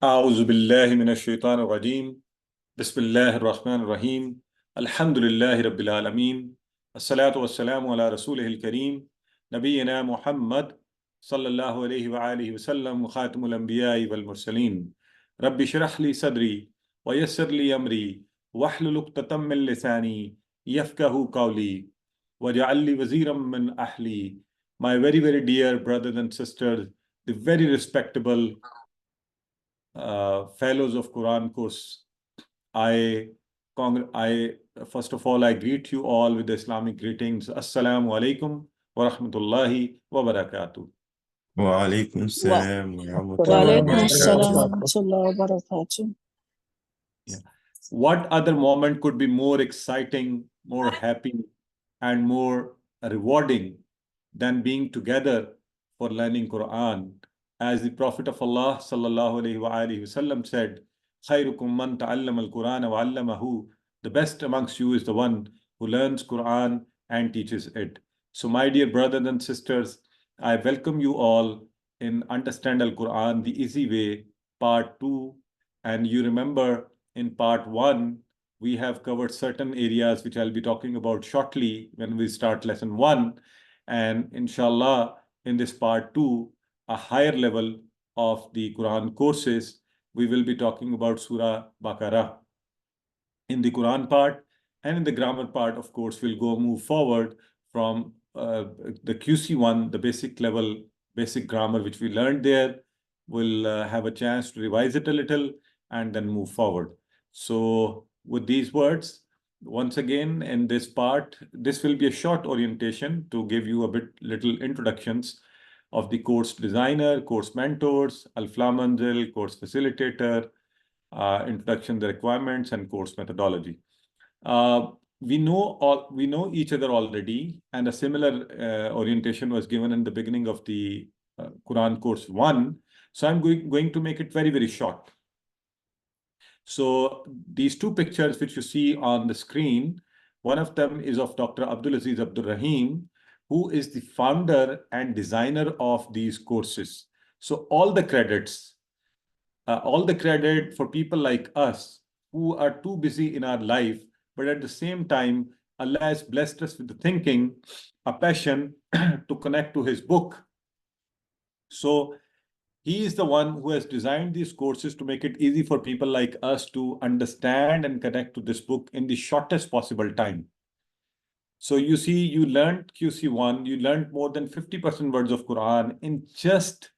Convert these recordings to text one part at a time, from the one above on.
أعوذ بالله من الشيطان الرجيم بسم الله الرحمن الرحيم الحمد لله رب العالمين الصلاة والسلام على رسوله الكريم نبينا محمد صلى الله عليه وآله وسلم خاتم الأنبياء والمرسلين رب اشرح لي صدري ويسر لي أمري واحلل عقدة من لساني يفقهوا قولي واجعل لي وزيرا من أهلي. My very dear brothers and sisters, the very respectable fellows of Quran course, I, I first of all I greet you all with the Islamic greetings. Assalamu alaikum wa rahmatullahi wa barakatuh. وعليكم Wa السلام ورحمة الله Walaikum assalam wa وبركاته. rahmatullahi wa barakatuh. Yeah. What other moment could be more exciting, more happy, and more rewarding than being together for learning Quran? As the Prophet of Allah sallallahu alaihi wasallam said, "Khairukum man ta'allama al-Quran wa 'allamahu." The best amongst you is the one who learns Quran and teaches it. So, my dear brothers and sisters, I welcome you all in Understand Al-Quran the Easy Way, Part 2. And you remember in Part 1, we have covered certain areas which I'll be talking about shortly when we start Lesson 1. And inshallah, in this Part 2, a higher level of the Quran courses, we will be talking about Surah Baqarah. In the Quran part and in the grammar part, of course, we'll move forward from the QC1, the basic level, basic grammar, which we learned there. We'll have a chance to revise it a little and then move forward. So with these words, once again, in this part, this will be a short orientation to give you a little introductions of the course designer, course mentors, Al-Fla Manzil, course facilitator, introduction, the requirements, and course methodology. We know each other already, and a similar orientation was given in the beginning of the Quran course 1. So I'm going to make it very short. So these two pictures which you see on the screen, one of them is of Dr. Abdul Aziz Abdul Rahim, who is the founder and designer of these courses. So all the credit for people like us who are too busy in our life, but at the same time, Allah has blessed us with the thinking, a passion to connect to His book. So he is the one who has designed these courses to make it easy for people like us to understand and connect to this book in the shortest possible time. So you see, you learned QC1, you learned more than 50% words of Quran in just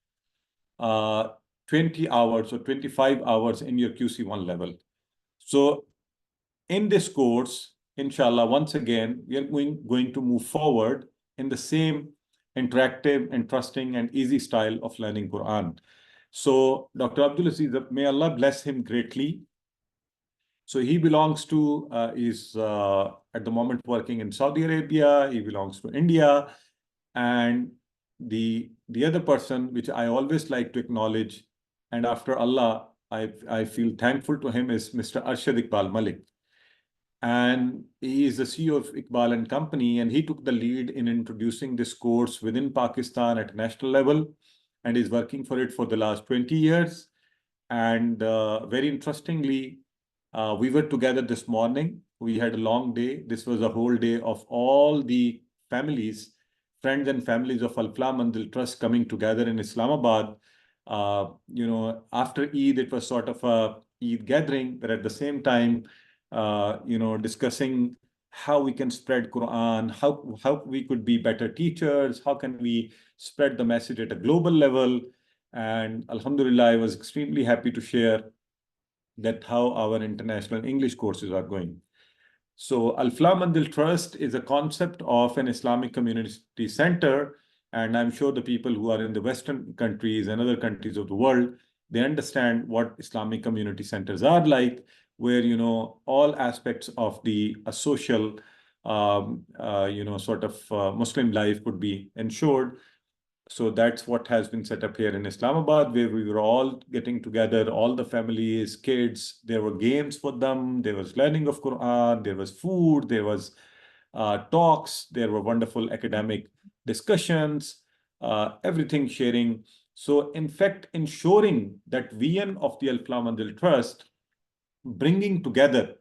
20 hours or 25 hours in your QC1 level. So in this course, inshallah, once again, we are going to move forward in the same interactive, interesting, and easy style of learning Quran. So Dr. Abdul Aziz, may Allah bless him greatly. So he belongs to, is at the moment working in Saudi Arabia, he belongs to India, and the other person, which I always like to acknowledge, and after Allah, I feel thankful to him, is Mr. Arshad Iqbal Malik. And he is the CEO of Iqbal and Company, and he took the lead in introducing this course within Pakistan at national level, and is working for it for the last 20 years. And very interestingly, we were together this morning. We had a long day. This was a whole day of all the families, friends and families of Al-Fla Manzil Trust coming together in Islamabad. After Eid, it was sort of a Eid gathering, but at the same time, discussing how we can spread Quran, how we could be better teachers, how can we spread the message at a global level. And Alhamdulillah, I was extremely happy to share that how our international English courses are going. So Al-Fla Manzil Trust is a concept of an Islamic community center, and I'm sure the people who are in the Western countries and other countries of the world, they understand what Islamic community centers are like, where all aspects of the social Muslim life could be ensured. So that's what has been set up here in Islamabad, where we were all getting together, all the families, kids. There were games for them. There was learning of Quran. There was food. There was talks. There were wonderful academic discussions, everything sharing So in fact, ensuring that vision of the Al-Flah Manzil Trust, bringing together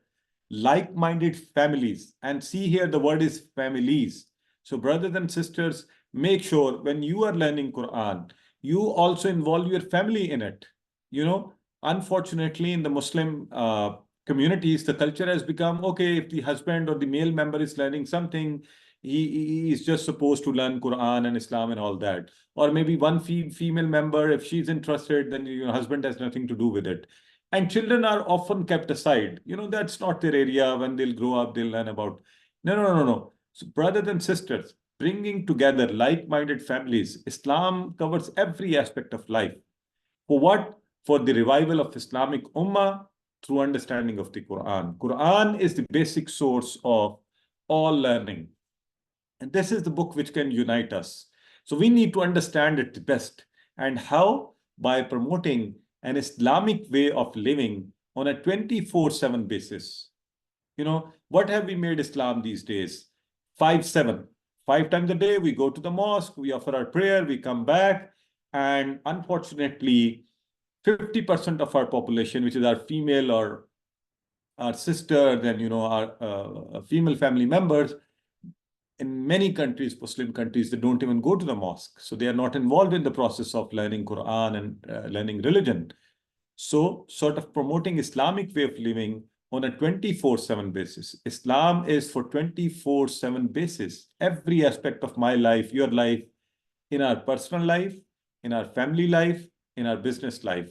like-minded families, and see here the word is families. So brothers and sisters, make sure when you are learning Quran, you also involve your family in it. Unfortunately, in the Muslim communities, the culture has become, okay, if the husband or the male member is learning something, he is just supposed to learn Quran and Islam and all that. Or maybe one female member, if she's interested, then your husband has nothing to do with it. And children are often kept aside. That's not their area. When they'll grow up, they'll learn about. No, no, no, no, no. So brothers and sisters, bringing together like-minded families, Islam covers every aspect of life. For what? For the revival of Islamic Ummah through understanding of the Quran. Quran is the basic source of all learning. And this is the book which can unite us. So we need to understand it best. And how? By promoting an Islamic way of living on a 24/7 basis. What have we made Islam these days? 5/7. 5 times a day, we go to the mosque, we offer our prayer, we come back. And unfortunately, 50% of our population, which is our female or our sister, then, our female family members, in many countries, Muslim countries, they don't even go to the mosque. So they are not involved in the process of learning Quran and learning religion. So sort of promoting Islamic way of living on a 24/7 basis. Islam is for 24/7 basis. Every aspect of my life, your life, in our personal life, in our family life, in our business life.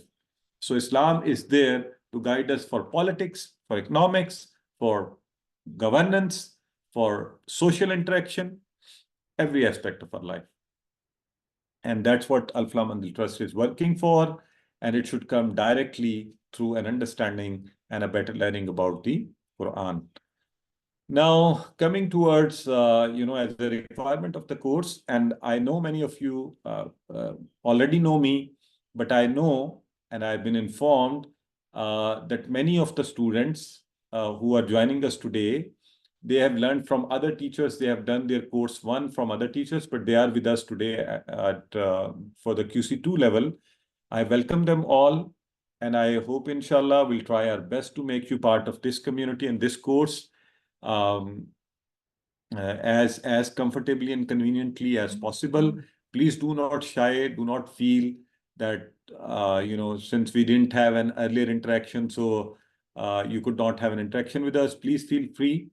So Islam is there to guide us for politics, for economics, for governance, for social interaction, every aspect of our life. And that's what Al-Flah Manzil Trust is working for. And it should come directly through an understanding and a better learning about the Quran. Now, coming towards, as a requirement of the course, and I know many of you already know me, but I know, and I've been informed that many of the students who are joining us today, they have learned from other teachers. They have done their course one from other teachers, but they are with us today for the QC2 level. I welcome them all, and I hope, inshallah, we'll try our best to make you part of this community and this course as comfortably and conveniently as possible. Please do not shy, do not feel that, since we didn't have an earlier interaction, so you could not have an interaction with us. Please feel free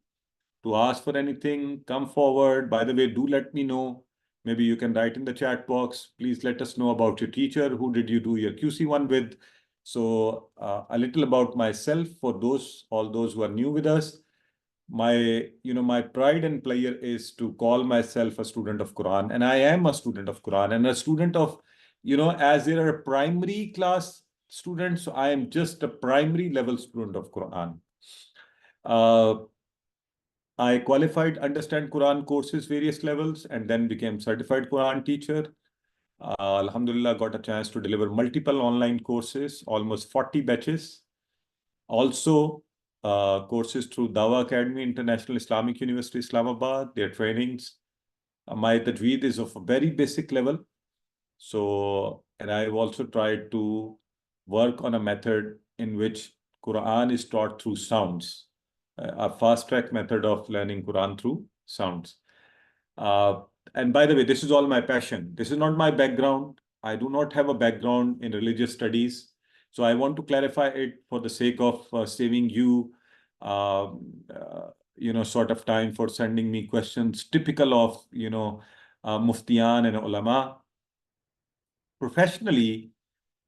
to ask for anything, come forward. By the way, do let me know. Maybe you can write in the chat box. Please let us know about your teacher. Who did you do your QC1 with? So a little about myself for all those who are new with us. My pride and pleasure is to call myself a student of Quran, and I am a student of Quran and a student of, as there are primary class students, so I am just a primary level student of Quran. I qualified Understand Quran courses, various levels, and then became certified Quran teacher. Alhamdulillah, got a chance to deliver multiple online courses, almost 40 batches. Also, courses through Dawa Academy, International Islamic University, Islamabad, their trainings. My tajweed is of a very basic level. So, and I've also tried to work on a method in which Quran is taught through sounds, a fast track method of learning Quran through sounds. And by the way, this is all my passion. This is not my background. I do not have a background in religious studies. So I want to clarify it for the sake of saving you, sort of time for sending me questions typical of, muftiyan and ulama. Professionally,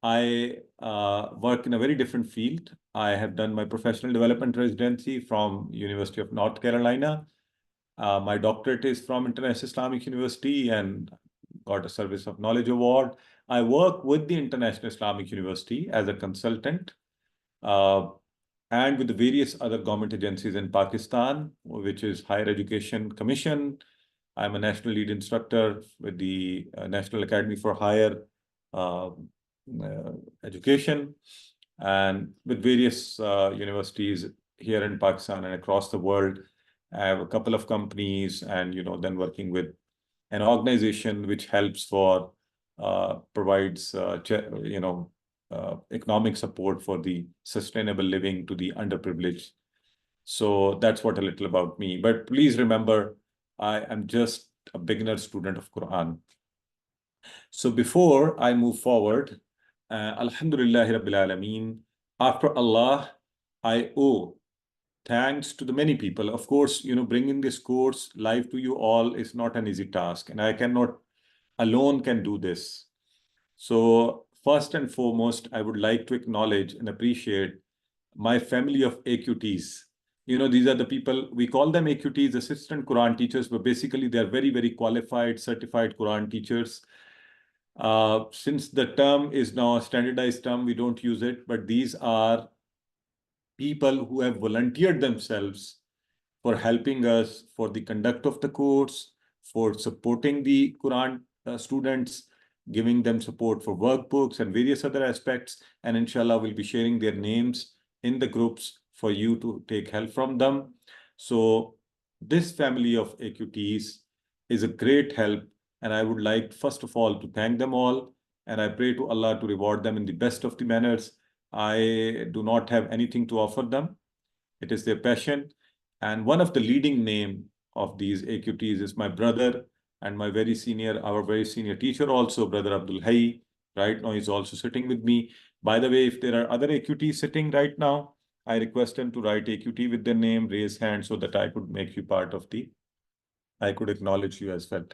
I work in a very different field. I have done my professional development residency from University of North Carolina. My doctorate is from International Islamic University and got a Service of Knowledge Award. I work with the International Islamic University as a consultant and with the various other government agencies in Pakistan, which is Higher Education Commission. I'm a national lead instructor with the National Academy for Higher Education and with various universities here in Pakistan and across the world. I have a couple of companies and, then working with an organization which helps for provides, economic support for the sustainable living to the underprivileged. So that's what a little about me. But please remember, I am just a beginner student of Quran. So before I move forward, Alhamdulillahi Rabbil Alameen, after Allah, I owe thanks to the many people. Of course, bringing this course live to you all is not an easy task, and I cannot alone can do this. So first and foremost, I would like to acknowledge and appreciate my family of AQTs. These are the people, we call them AQTs, assistant Quran teachers, but basically they're very, very qualified, certified Quran teachers. Since the term is now a standardized term, we don't use it, but these are people who have volunteered themselves for helping us for the conduct of the course, for supporting the Quran students, giving them support for workbooks and various other aspects. And inshallah, we'll be sharing their names in the groups for you to take help from them. So this family of AQTs is a great help. And I would like, first of all, to thank them all. And I pray to Allah to reward them in the best of the manners. I do not have anything to offer them. It is their passion. And one of the leading name of these AQTs is my brother and our very senior teacher also, Brother Abdul Hayy. Right now, he's also sitting with me. By the way, if there are other AQTs sitting right now, I request them to write AQT with their name, raise hand so that I could make you part of I could acknowledge you as well.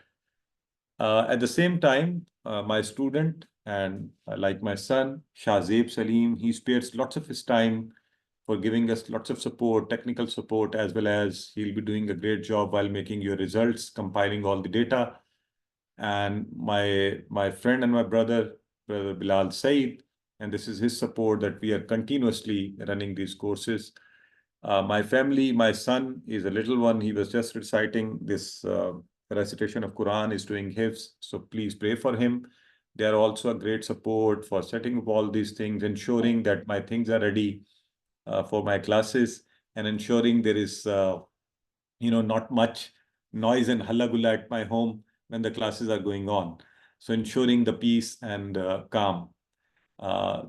At the same time, my student and like my son, Shahzeb Salim, he spares lots of his time for giving us lots of support, technical support, as well as he'll be doing a great job while making your results, compiling all the data. And my friend and my brother Bilal Said, and this is his support that we are continuously running these courses. My family, my son is a little one. He was just reciting this recitation of Quran, is doing hifz. So please pray for him. They are also a great support for setting up all these things, ensuring that my things are ready for my classes, and ensuring there is, not much noise and halla at my home when the classes are going on. So ensuring the peace and calm.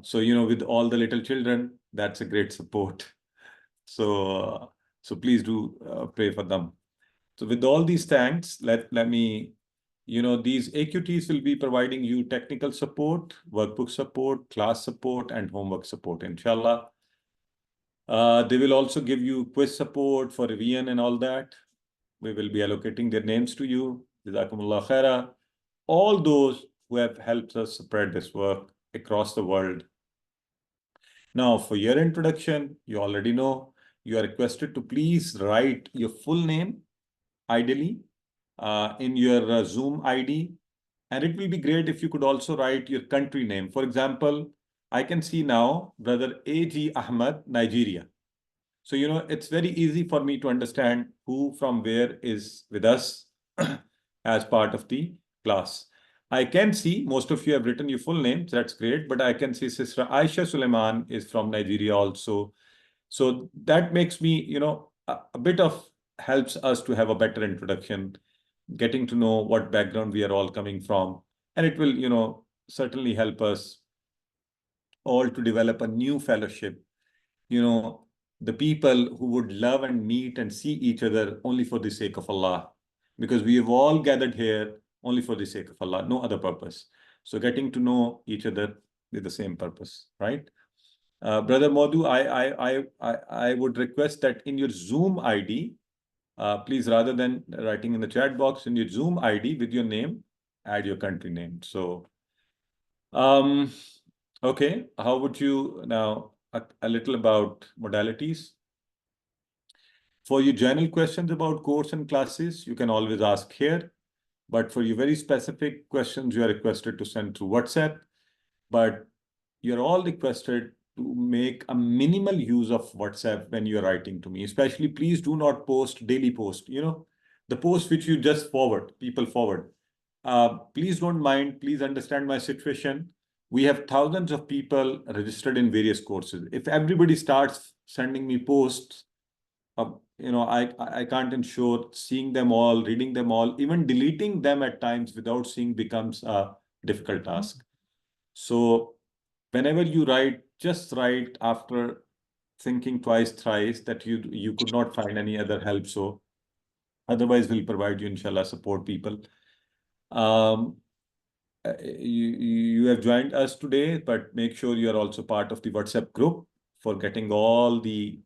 So, with all the little children, that's a great support. So please do pray for them. So with all these thanks, let me, these AQTs will be providing you technical support, workbook support, class support, and homework support, inshallah. They will also give you quiz support for revision and all that. We will be allocating their names to you. Jazakumullah khaira. All those who have helped us spread this work across the world. Now, for your introduction, you already know, you are requested to please write your full name, ideally, in your Zoom ID. And it will be great if you could also write your country name. For example, I can see now Brother A.G. Ahmad, Nigeria. So, it's very easy for me to understand who from where is with us as part of the class. I can see most of you have written your full names. That's great. But I can see Sister Aisha Suleiman is from Nigeria also. So that makes me, a bit of helps us to have a better introduction, getting to know what background we are all coming from. And it will, certainly help us all to develop a new fellowship. The people who would love and meet and see each other only for the sake of Allah, because we have all gathered here only for the sake of Allah, no other purpose. So getting to know each other with the same purpose, right? Brother Modu, I would request that in your Zoom ID, please, rather than writing in the chat box, in your Zoom ID with your name, add your country name. So, okay, how would you now a little about modalities? For your general questions about course and classes, you can always ask here. But for your very specific questions, you are requested to send through WhatsApp. But you're all requested to make a minimal use of WhatsApp when you're writing to me. Especially, please do not post daily post. The post which you just forward, people forward. Please don't mind. Please understand my situation. We have thousands of people registered in various courses. If everybody starts sending me posts, I can't ensure seeing them all, reading them all, even deleting them at times without seeing becomes a difficult task. So whenever you write, just write after thinking twice, thrice that you could not find any other help. So otherwise, we'll provide you, inshallah, support people. You have joined us today, but make sure you are also part of the WhatsApp group for getting all the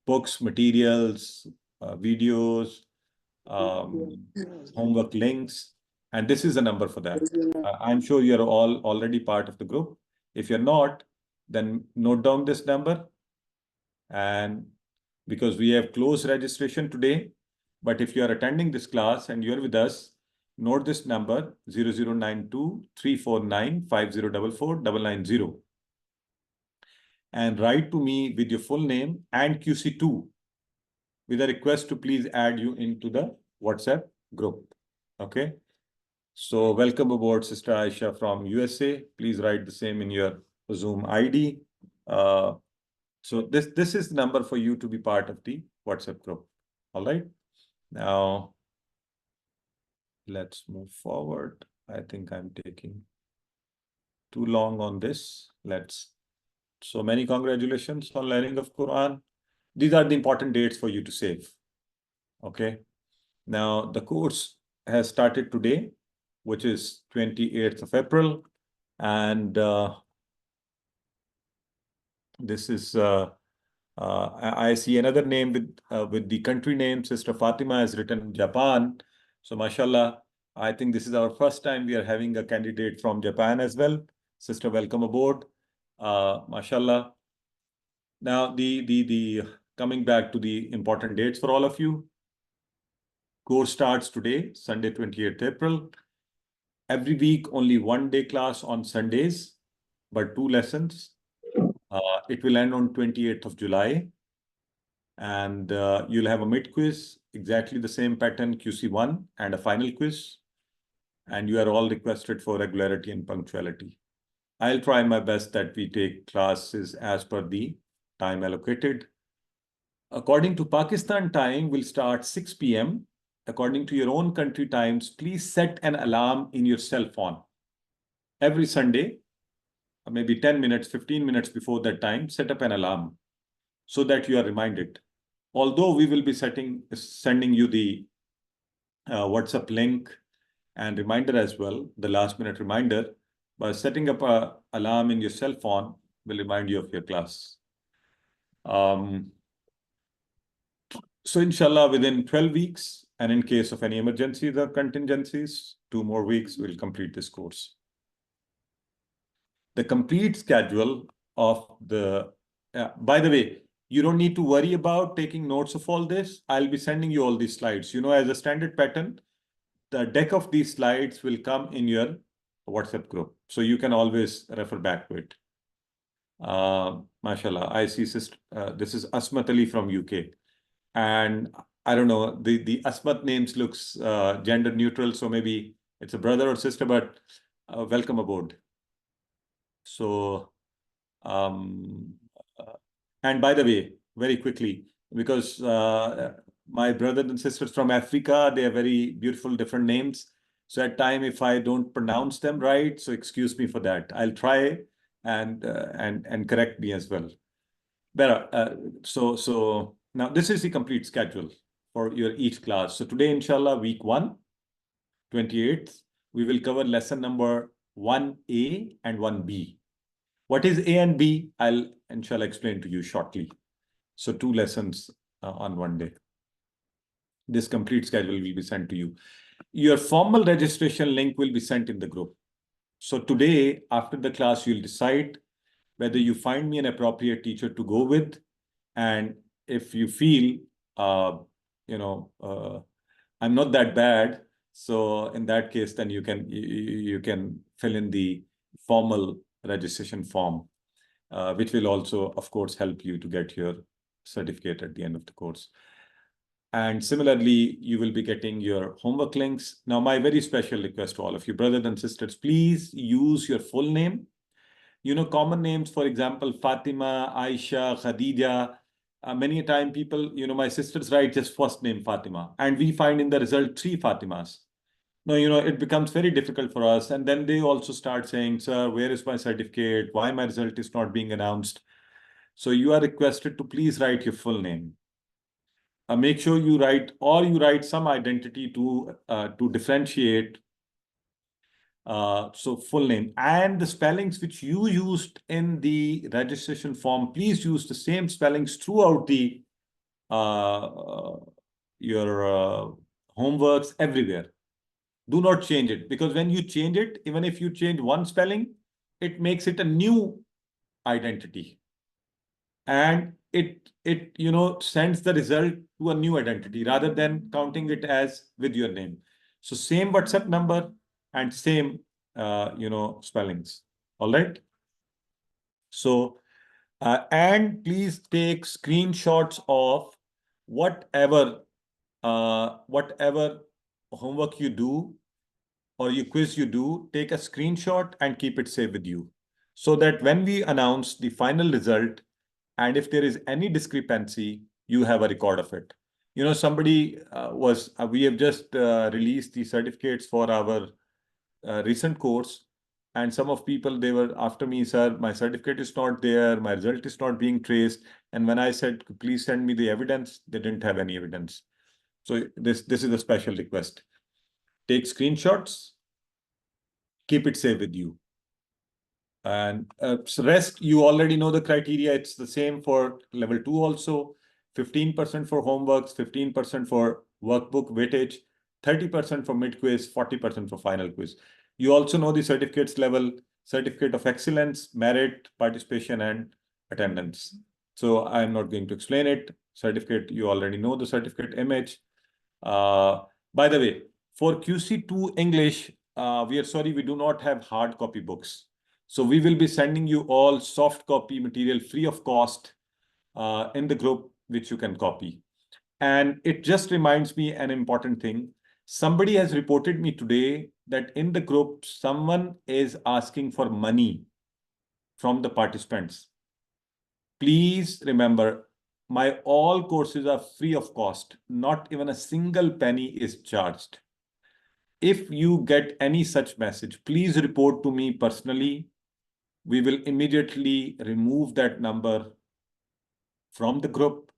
books, materials, videos, homework links, and this is the number for that. I'm sure you're all already part of the group. If you're not, then note down this number, and because we have closed registration today, but if you are attending this class and you're with us, note this number 0092-349-5044-990 and write to me with your full name and QC2 with a request to please add you into the WhatsApp group. Okay. So welcome aboard, Sister Aisha from USA. Please write the same in your Zoom ID. So this is the number for you to be part of the WhatsApp group. All right. Now, let's move forward. I think I'm taking too long on this. So many congratulations on learning of Quran. These are the important dates for you to save. Okay. Now, the course has started today, which is 28th of April. And this is, I see another name with the country name. Sister Fatima has written Japan. So, mashallah, I think this is our first time we are having a candidate from Japan as well. Sister, welcome aboard. Mashallah. Now, the coming back to the important dates for all of you. Course starts today, Sunday, 28th April. Every week, only one day class on Sundays, but 2 lessons. It will end on 28th of July. And you'll have a mid-quiz, exactly the same pattern, QC1, and a final quiz. And you are all requested for regularity and punctuality. I'll try my best that we take classes as per the time allocated. According to Pakistan time, we'll start 6 p.m. According to your own country times, please set an alarm in your cell phone. Every Sunday, maybe 10 minutes, 15 minutes before that time, set up an alarm so that you are reminded. Although we will be sending you the WhatsApp link and reminder as well, the last minute reminder, but setting up an alarm in your cell phone will remind you of your class. So inshallah, within 12 weeks, and in case of any emergencies or contingencies, 2 more weeks, we'll complete this course. The complete schedule of the, by the way, you don't need to worry about taking notes of all this. I'll be sending you all these slides. As a standard pattern, the deck of these slides will come in your WhatsApp group. So you can always refer back to it. Mashallah, I see sister, this is Asmat Ali from UK. And I don't know, the Asmat names looks gender neutral. So maybe it's a brother or sister, but welcome aboard. So, and by the way, very quickly, because my brothers and sisters from Africa, they have very beautiful different names. So at time, if I don't pronounce them right, so excuse me for that. I'll try and correct me as well. Better. So now this is the complete schedule for your each class. So today, inshallah, week 1, 28th, we will cover lesson number 1A and 1B. What is A and B? I'll inshallah explain to you shortly. So 2 lessons on one day. This complete schedule will be sent to you. Your formal registration link will be sent in the group. So today, after the class, you'll decide whether you find me an appropriate teacher to go with. And if you feel, I'm not that bad, so in that case, then you can fill in the formal registration form, which will also, of course, help you to get your certificate at the end of the course. And similarly, you will be getting your homework links. Now, my very special request to all of you, brothers and sisters, please use your full name. Common names, for example, Fatima, Aisha, Khadija. Many a time people, my sisters write just first name Fatima. And we find in the result 3 Fatimas. no, it becomes very difficult for us. And then they also start saying, sir, where is my certificate? Why my result is not being announced? So you are requested to please write your full name. Make sure you write some identity to differentiate. So full name and the spellings which you used in the registration form, please use the same spellings throughout the your homeworks everywhere. Do not change it, because when you change it, even if you change one spelling, it makes it a new identity. And it sends the result to a new identity rather than counting it as with your name. So same WhatsApp number and same spellings. All right. So and please take screenshots of whatever homework you do or your quiz you do. Take a screenshot and keep it safe with you, so that when we announce the final result, and if there is any discrepancy, you have a record of it. Somebody we have just released the certificates for our recent course, and some of people, they were after me, sir, my certificate is not there, my result is not being traced. And when I said, please send me the evidence, they didn't have any evidence. So this is a special request. Take screenshots, keep it safe with you. And so rest, you already know the criteria. It's the same for level 2 also. 15% for homeworks, 15% for workbook weightage, 30% for mid quiz, 40% for final quiz. You also know the certificates level: certificate of excellence, merit, participation, and attendance. So I'm not going to explain it. Certificate, you already know the certificate image. By the way, for QC2 English, we are sorry, we do not have hard copy books. So we will be sending you all soft copy material free of cost in the group, which you can copy. And it just reminds me an important thing. Somebody has reported me today that in the group, someone is asking for money from the participants. Please remember, my all courses are free of cost. Not even a single penny is charged. If you get any such message, please report to me personally. We will immediately remove that number from the group.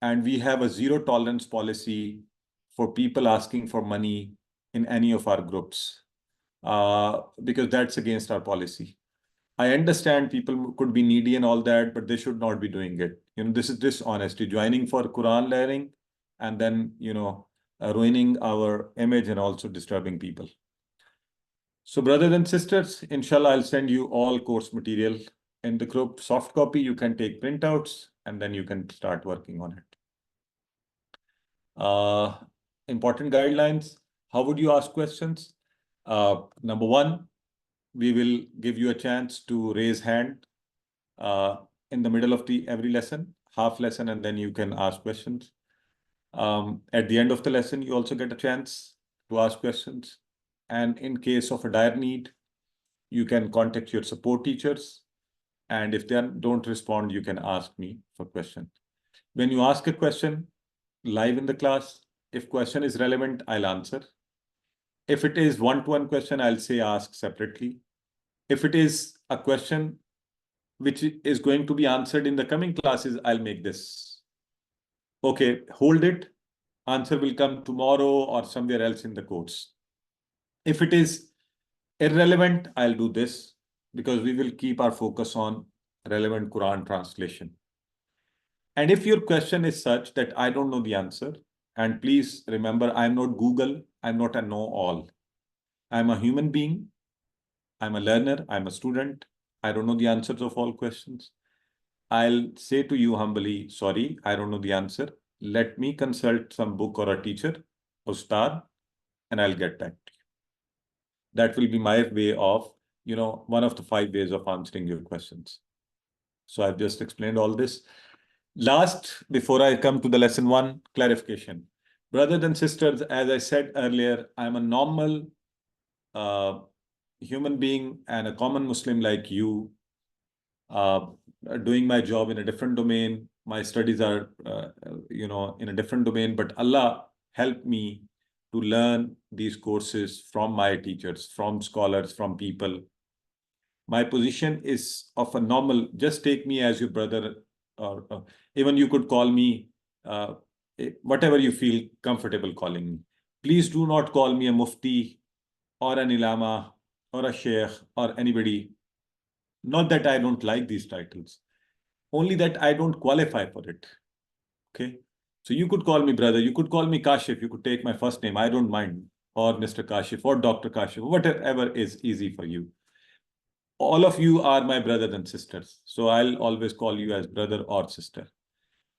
And we have a zero tolerance policy for people asking for money in any of our groups, because that's against our policy. I understand people could be needy and all that, but they should not be doing it. This is dishonesty, joining for Quran learning and then, ruining our image and also disturbing people. So brothers and sisters, inshallah, I'll send you all course material in the group. Soft copy, you can take printouts and then you can start working on it. Important guidelines. How would you ask questions? Number one, we will give you a chance to raise hand in the middle of every lesson, half lesson, and then you can ask questions. At the end of the lesson, you also get a chance to ask questions. And in case of a dire need, you can contact your support teachers. And if they don't respond, you can ask me for questions. When you ask a question live in the class, if question is relevant, I'll answer. If it is one-to-one question, I'll say ask separately. If it is a question which is going to be answered in the coming classes, I'll make this. Okay, hold it. Answer will come tomorrow or somewhere else in the course. If it is irrelevant, I'll do this, because we will keep our focus on relevant Quran translation. And if your question is such that I don't know the answer, and please remember, I'm not Google, I'm not a know-all. I'm a human being, I'm a learner, I'm a student. I don't know the answers of all questions. I'll say to you humbly, sorry, I don't know the answer. Let me consult some book or a teacher, Ustad, and I'll get back to you. That will be my way of, one of the 5 ways of answering your questions. So I've just explained all this. Last, before I come to the lesson 1, clarification. Brothers and sisters, as I said earlier, I'm a normal human being and a common Muslim like you, doing my job in a different domain. My studies are, in a different domain, but Allah helped me to learn these courses from my teachers, from scholars, from people. My position is of a normal, just take me as your brother, or even you could call me uh, whatever you feel comfortable calling me. Please do not call me a mufti or an ilama or a sheikh or anybody. Not that I don't like these titles, only that I don't qualify for it. Okay. So you could call me brother, you could call me Kashif, you could take my first name, I don't mind, or Mr. Kashif or Dr. Kashif, whatever is easy for you. All of you are my brothers and sisters. So I'll always call you as brother or sister.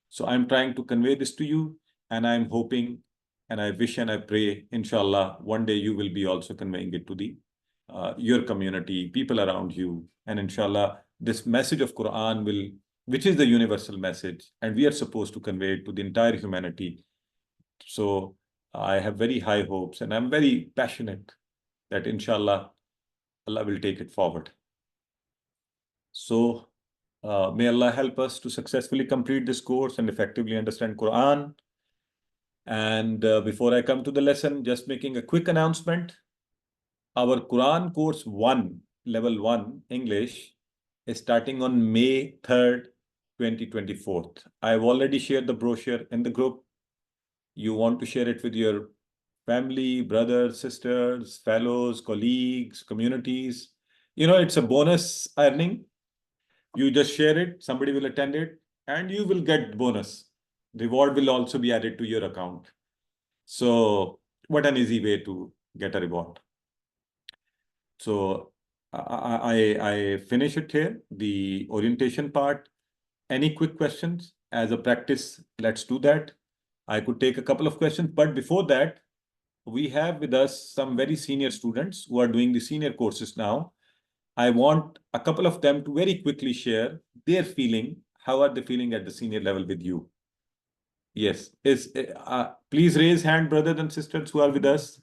So I'm trying to convey this to you, and I'm hoping and I wish and I pray, inshallah, one day you will be also conveying it to the your community, people around you. And inshallah, this message of Quran will, which is the universal message, and we are supposed to convey it to the entire humanity. So I have very high hopes, and I'm very passionate that inshallah, Allah will take it forward. So may Allah help us to successfully complete this course and effectively understand Quran. And before I come to the lesson, just making a quick announcement. Our Quran course 1, level 1, English, is starting on May 3rd, 2024. I've already shared the brochure in the group. You want to share it with your family, brothers, sisters, fellows, colleagues, communities. You know, it's a bonus earning. You just share it, somebody will attend it, and you will get bonus. Reward will also be added to your account. So what an easy way to get a reward. So I finish it here, the orientation part. Any quick questions? As a practice, let's do that. I could take a couple of questions, but before that, we have with us some very senior students who are doing the senior courses now. I want a couple of them to very quickly share their feeling. How are they feeling at the senior level with you? Yes. Please raise hand, brothers and sisters who are with us.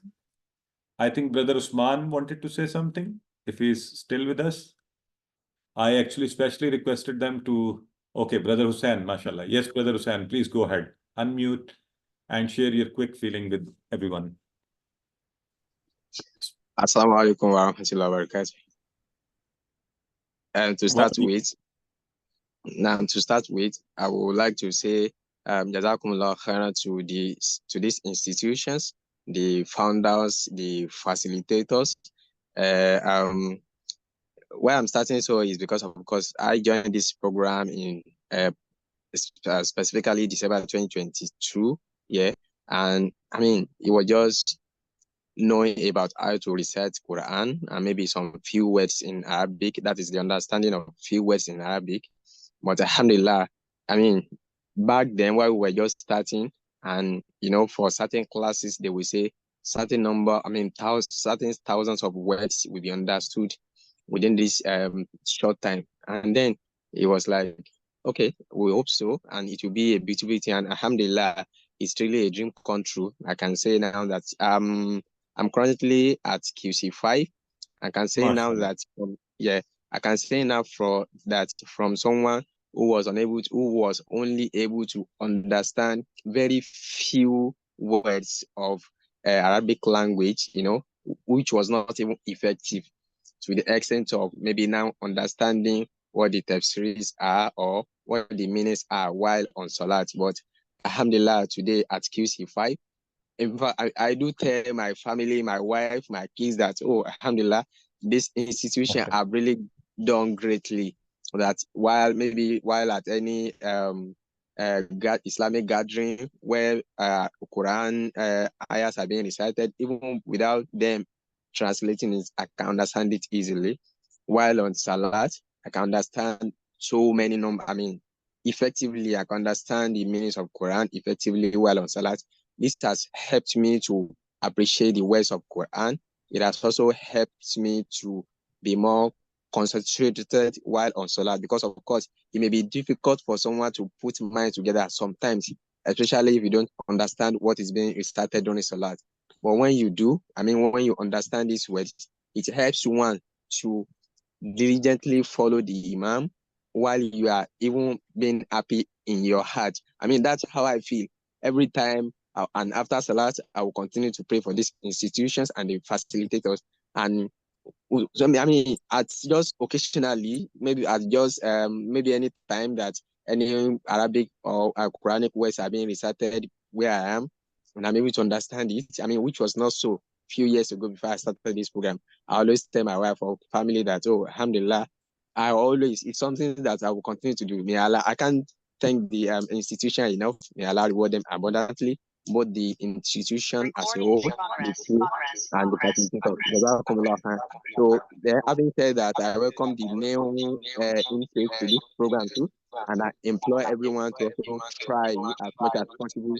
I think Brother Usman wanted to say something, if he's still with us. I actually specially requested them to. Okay, Brother Hussain, mashallah. Yes, Brother Hussain, please go ahead. Unmute and share your quick feeling with everyone. Assalamu alaikum wa rahmatullahi wa barakatuh. And to start with, I would like to say Jazakumullah khairan to these institutions, the founders, the facilitators. Where I'm starting so is because of course I joined this program in specifically December 2022. Yeah, and I mean it was just knowing about how to recite Quran and maybe some few words in Arabic. That is the understanding of few words in Arabic. But alhamdulillah, I mean, back then while we were just starting, and you know, for certain classes, they will say certain number, certain thousands of words will be understood within this short time. And then it was like, okay, we hope so, and it will be a beautiful thing. And alhamdulillah, it's really a dream come true. I can say now that I'm currently at QC5. I can say now that I can say now from someone who was only able to understand very few words of Arabic language, you know, which was not even effective to the extent of maybe now understanding what the tafsirs are or what the meanings are while on Salat. But alhamdulillah, today at QC5, in fact, I do tell my family, my wife, my kids that, oh, alhamdulillah, this institution have really done greatly. That while at any Islamic gathering where Quran ayahs are being recited, even without them translating it, I can understand it easily. While on Salat, I can understand so many effectively, I can understand the meanings of Quran effectively while on Salat. This has helped me to appreciate the words of Quran. It has also helped me to be more concentrated while on Salat, because of course it may be difficult for someone to put mind together sometimes, especially if you don't understand what is being recited during Salat. But when you do, when you understand these words, it helps one to diligently follow the Imam while you are even being happy in your heart. That's how I feel every time And after Salat, I will continue to pray for these institutions and the facilitators. And so, I mean, at just occasionally, maybe at just maybe any time that any Arabic or Quranic words are being recited where I am, and I'm able to understand it. I mean, which was not so few years ago before I started this program. I always tell my wife or family that, oh, alhamdulillah, it's something that I will continue to do. May Allah, I can't thank the institution enough. May Allah reward them abundantly, both the institution as a whole, the school, and the facilitator. So, having said that, I welcome the new intake to this program too, and I implore everyone to also try as much as possible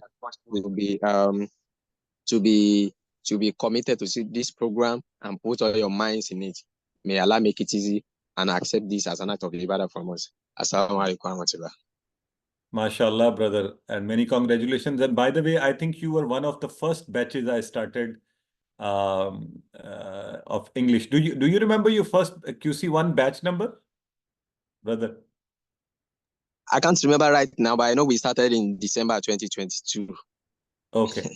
to be committed to see this program and put all your minds in it. May Allah make it easy and accept this as an act of ibadah from us. Assalamu alaikum wa rahmatullah. MashaAllah, brother, and many congratulations. And by the way, I think you were one of the first batches I started of English. Do you remember your first QC1 batch number, brother? I can't remember right now, but I know we started in December 2022. Okay.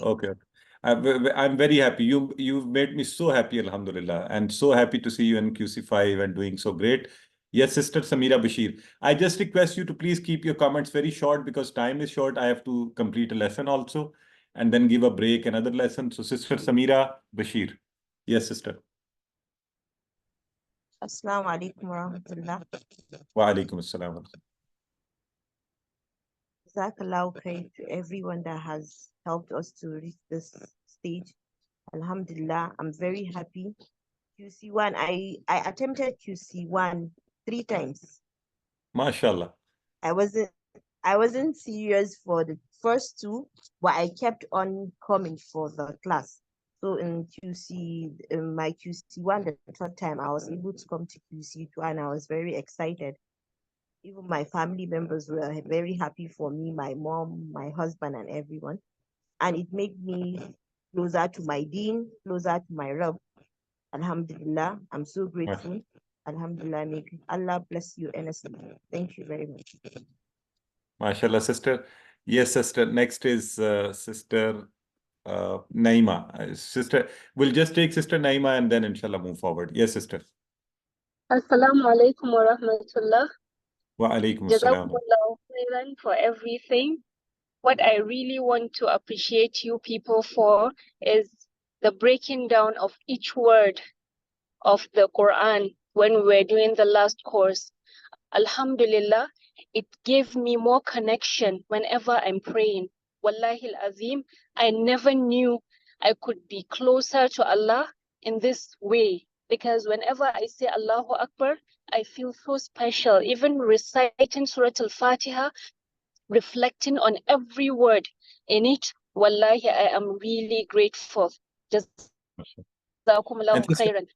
I'm very happy. You've made me so happy, alhamdulillah, and so happy to see you in QC5 and doing so great. Yes, Sister Samira Bashir. I just request you to please keep your comments very short because time is short. I have to complete a lesson also and then give a break, another lesson. So Sister Samira Bashir. Yes, sister. Assalamu alaikum wa rahmatullah. Wa alaikum assalam. Jazakallahu khair to everyone that has helped us to reach this stage. Alhamdulillah, I'm very happy. QC1, I attempted QC1 3 times. MashaAllah. I wasn't serious for the first 2, but I kept on coming for the class. So in my QC1, the 3rd time, I was able to come to QC2 and I was very excited. Even my family members were very happy for me, my mom, my husband, and everyone. And it made me closer to my deen, closer to my Rabb. Alhamdulillah, I'm so grateful. Alhamdulillah, may Allah bless you earnestly. Thank you very much. MashaAllah, sister. Yes, sister. Next is Sister Naima. Sister, we'll just take Sister Naima and then inshallah move forward. Yes, sister. Assalamu alaikum wa rahmatullah. Wa alaikum assalam. Jazakumullahu khairan for everything. What I really want to appreciate you people for is the breaking down of each word of the Quran when we were doing the last course. Alhamdulillah, it gave me more connection whenever I'm praying. Wallahi al-Azim, I never knew I could be closer to Allah in this way. Because whenever I say Allahu Akbar, I feel so special. Even reciting Surah Al-Fatiha, reflecting on every word in it, wallahi, I am really grateful. Jazakumullahu khairan.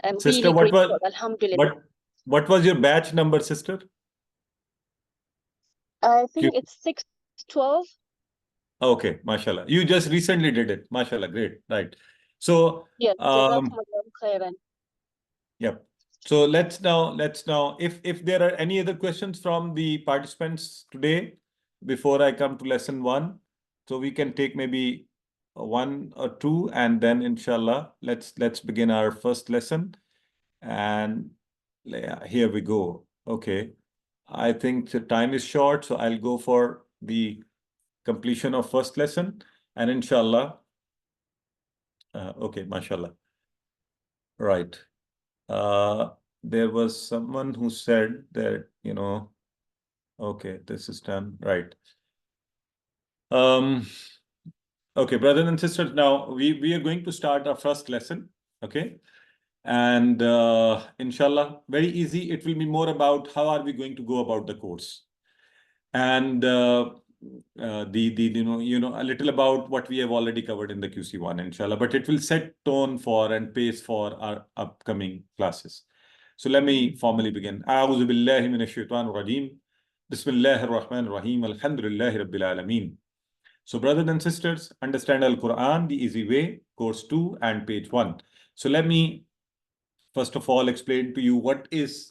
I'm sister, really grateful, alhamdulillah. What was your batch number, sister? I think it's 612. Okay, mashallah. You just recently did it. Mashallah, great. Right. So, Yes, jazakumullahu khairan. Yep. So let's now, if there are any other questions from the participants today, before I come to lesson 1, so we can take maybe 1 or 2, and then inshallah, let's begin our first lesson. And here we go. Okay. I think the time is short, so I'll go for the completion of first lesson, and inshallah. Okay, mashallah. Right. There was someone who said that, okay, this is done. Right. Okay, brothers and sisters, now we are going to start our first lesson. Okay. And inshallah, very easy. It will be more about how are we going to go about the course. And a little about what we have already covered in the QC1, inshallah, but it will set tone for and pace for our upcoming classes. So let me formally begin. A'udhu billahi minash shaitanir rajim. Bismillahir rahmanir rahim. Alhamdulillahi rabbil alameen. So brothers and sisters, understand Al-Quran the easy way, course 2 and page 1. So let me first of all explain to you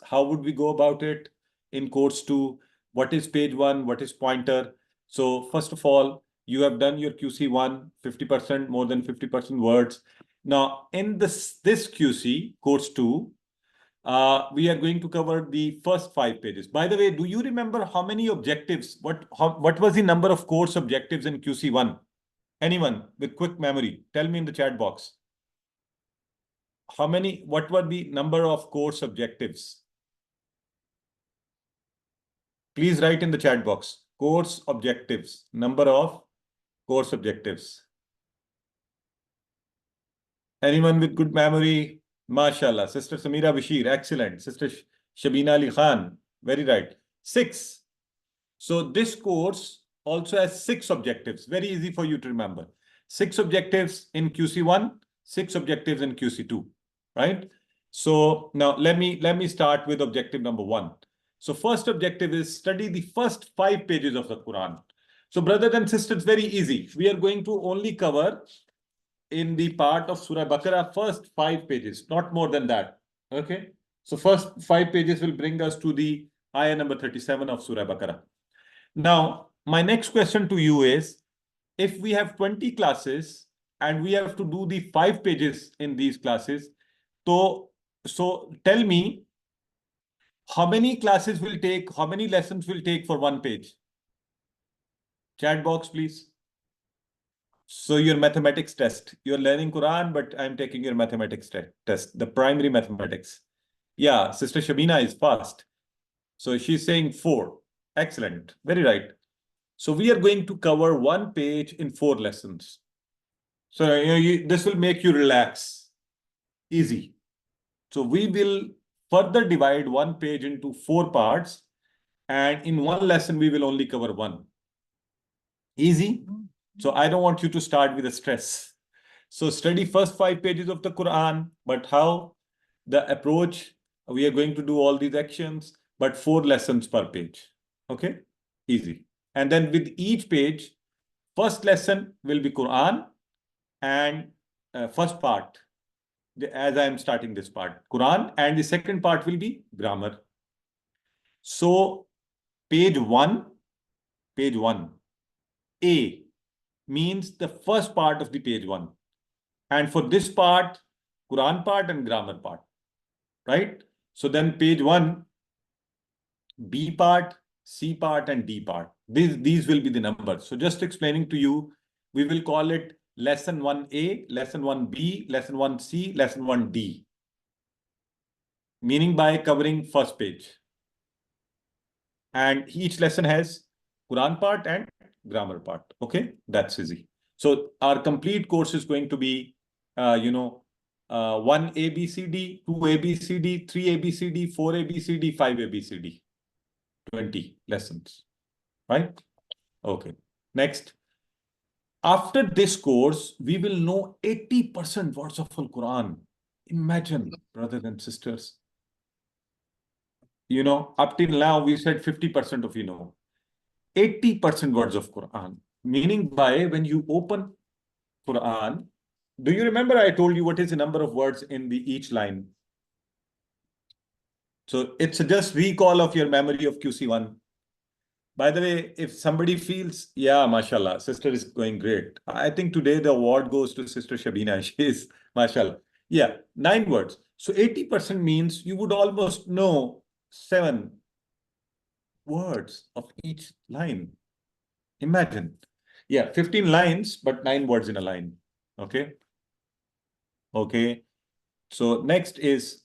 how would we go about it in course 2, what is page 1, what is pointer. So first of all, You have done your QC1, 50%, more than 50% words. Now, in this QC, course 2, we are going to cover the first 5 pages. By the way, do you remember how many objectives, what was the number of course objectives in QC1? Anyone with quick memory, tell me in the chat box. What were the number of course objectives? Please write in the chat box. Course objectives, number of course objectives. Anyone with good memory? MashaAllah. Sister Samira Bashir, excellent. Sister Shabina Ali Khan, very right. 6. So this course also has 6 objectives. Very easy for you to remember. 6 objectives in QC1, 6 objectives in QC2, right? So now let me start with objective number 1. So first objective is study the first 5 pages of the Quran. So brothers and sisters, very easy. We are going to only cover in the part of Surah Baqarah first 5 pages, not more than that. Okay. So first 5 pages will bring us to the ayah number 37 of Surah Baqarah. Now, my next question to you is, if we have 20 classes and we have to do the 5 pages in these classes, so tell me, how many classes will take, how many lessons will take for 1 page? Chat box, please. So your mathematics test, you're learning Quran, but I'm taking your mathematics test, the primary mathematics. Yeah, Sister Shabina is fast. So she's saying 4. Excellent. Very right. So we are going to cover 1 page in 4 lessons. So this will make you relax. Easy. So we will further divide 1 page into 4 parts. And in 1 lesson, we will only cover 1. Easy. So I don't want you to start with a stress. So study first 5 pages of the Quran, but how? The approach, we are going to do all these actions, but 4 lessons per page. Okay? Easy. And then with each page, first lesson will be Quran and first part, as I am starting this part, Quran, and the second part will be grammar. So page 1, A means the first part of the page 1. And for this part, Quran part and grammar part, right? So then page 1, B part, C part, and D part. These will be the numbers. So just explaining to you, we will call it lesson 1A, lesson 1B, lesson 1C, lesson 1D. Meaning by covering first page. And each lesson has Quran part and grammar part. Okay, that's easy. So our complete course is going to be, 1 ABCD, 2 ABCD, 3 ABCD, 4 ABCD, 5 ABCD. 20 lessons, right? Okay. Next. After this course, we will know 80% words of Al-Quran. Imagine, brothers and sisters. Up till now, we said 50% of 80% words of Quran. Meaning by when you open Quran, do you remember I told you what is the number of words in each line? So it's just recall of your memory of QC1. By the way, if somebody feels, yeah, mashallah, sister is going great. I think today the award goes to Sister Shabina. She is, mashallah. Yeah, 9 words. So 80% means you would almost know 7 words of each line. Imagine. Yeah, 15 lines, but 9 words in a line. Okay. Okay. So next is,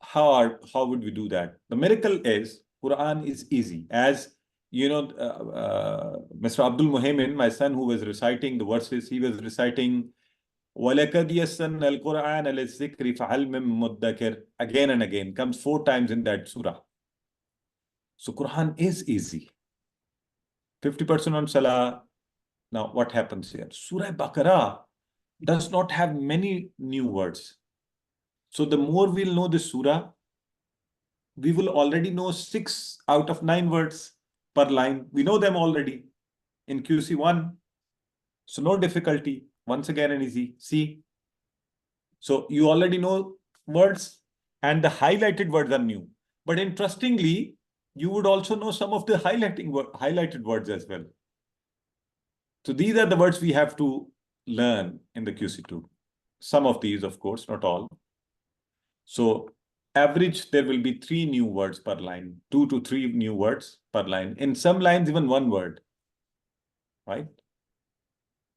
how would we do that? The miracle is Quran is easy. As Mr. Abdul Muhaymin, my son, who was reciting the verses, he was reciting وَلَكَدْ يَسَّرْنَا الْقُرْآنَ لِلذِّكْرِ فَهَلْ مِن مُدَّكِرٍ, again and again, comes 4 times in that surah. So Quran is easy. 50% on Salah. Now what happens here? Surah Baqarah does not have many new words. So the more we'll know this surah, we will already know 6 out of 9 words per line. We know them already in QC1. So no difficulty. Once again, and easy. See. So you already know words and the highlighted words are new. But interestingly, you would also know some of the highlighted words as well. So these are the words we have to learn in the QC2. Some of these, of course, not all. So average, there will be 3 new words per line, 2 to 3 new words per line. In some lines, even 1 word, right?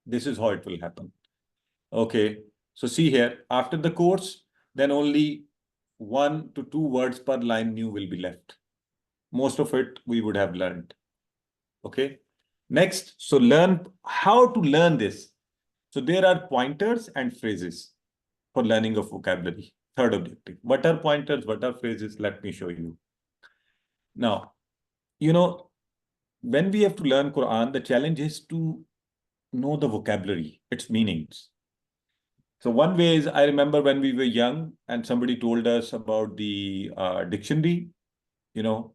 This is how it will happen. Okay, so see here, after the course, then only 1 to 2 words per line new will be left. Most of it we would have learned. Okay, next, so learn how to learn this. So there are pointers and phrases for learning of vocabulary. Third objective. What are pointers? What are phrases? Let me show you. Now, you know, when we have to learn Quran, the challenge is to know the vocabulary, its meanings. So one way is, I remember when we were young and somebody told us about the dictionary, you know,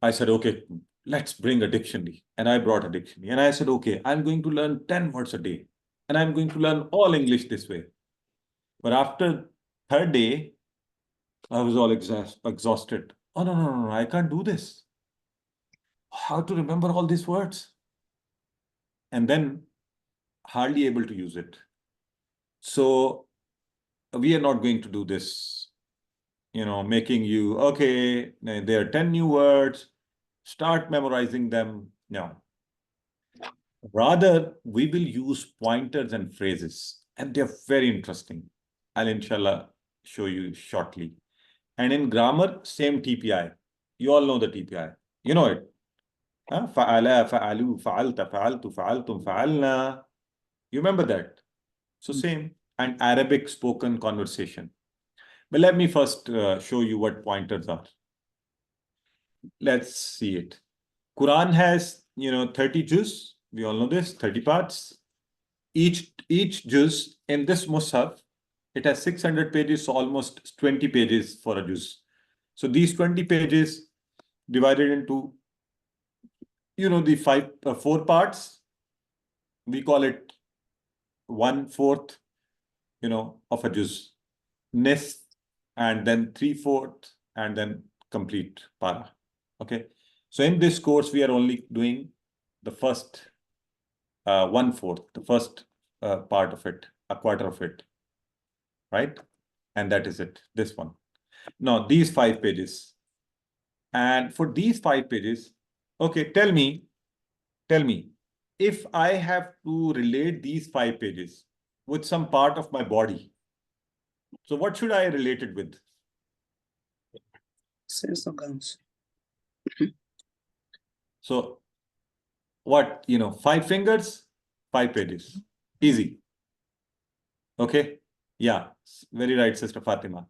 I said, okay, let's bring a dictionary. And I brought a dictionary. And I said, okay, I'm going to learn 10 words a day. And I'm going to learn all English this way. But after third day, I was all exhausted. Oh, no, I can't do this. How to remember all these words? And then hardly able to use it. So we are not going to do this, you know, making you, okay, there are 10 new words, start memorizing them. No. Rather, we will use pointers and phrases, and they're very interesting. I'll inshallah show you shortly. And in grammar, same TPI. You all know the TPI. You know it. فعلا, فعلوا, فعلت, فعلت, فعلتم, فعلنا. You remember that? So same. And Arabic spoken conversation. But let me first show you what pointers are. Let's see it. Quran has, 30 juz. We all know this, 30 parts. Each juz in this mushaf, it has 600 pages, so almost 20 pages for a juz. So these 20 pages divided into, the 4 parts. We call it 1/4, of a juz. Nisf, and then 3/4, and then complete para. Okay. So in this course, we are only doing the first 1/4, the first part of it, a quarter of it, right? And that is it, this one. Now, these 5 pages. And for these 5 pages, okay, tell me, if I have to relate these 5 pages with some part of my body, so what should I relate it with? Sense organs. So what, 5 fingers, 5 pages. Easy. Okay. Yeah, very right, Sister Fatima.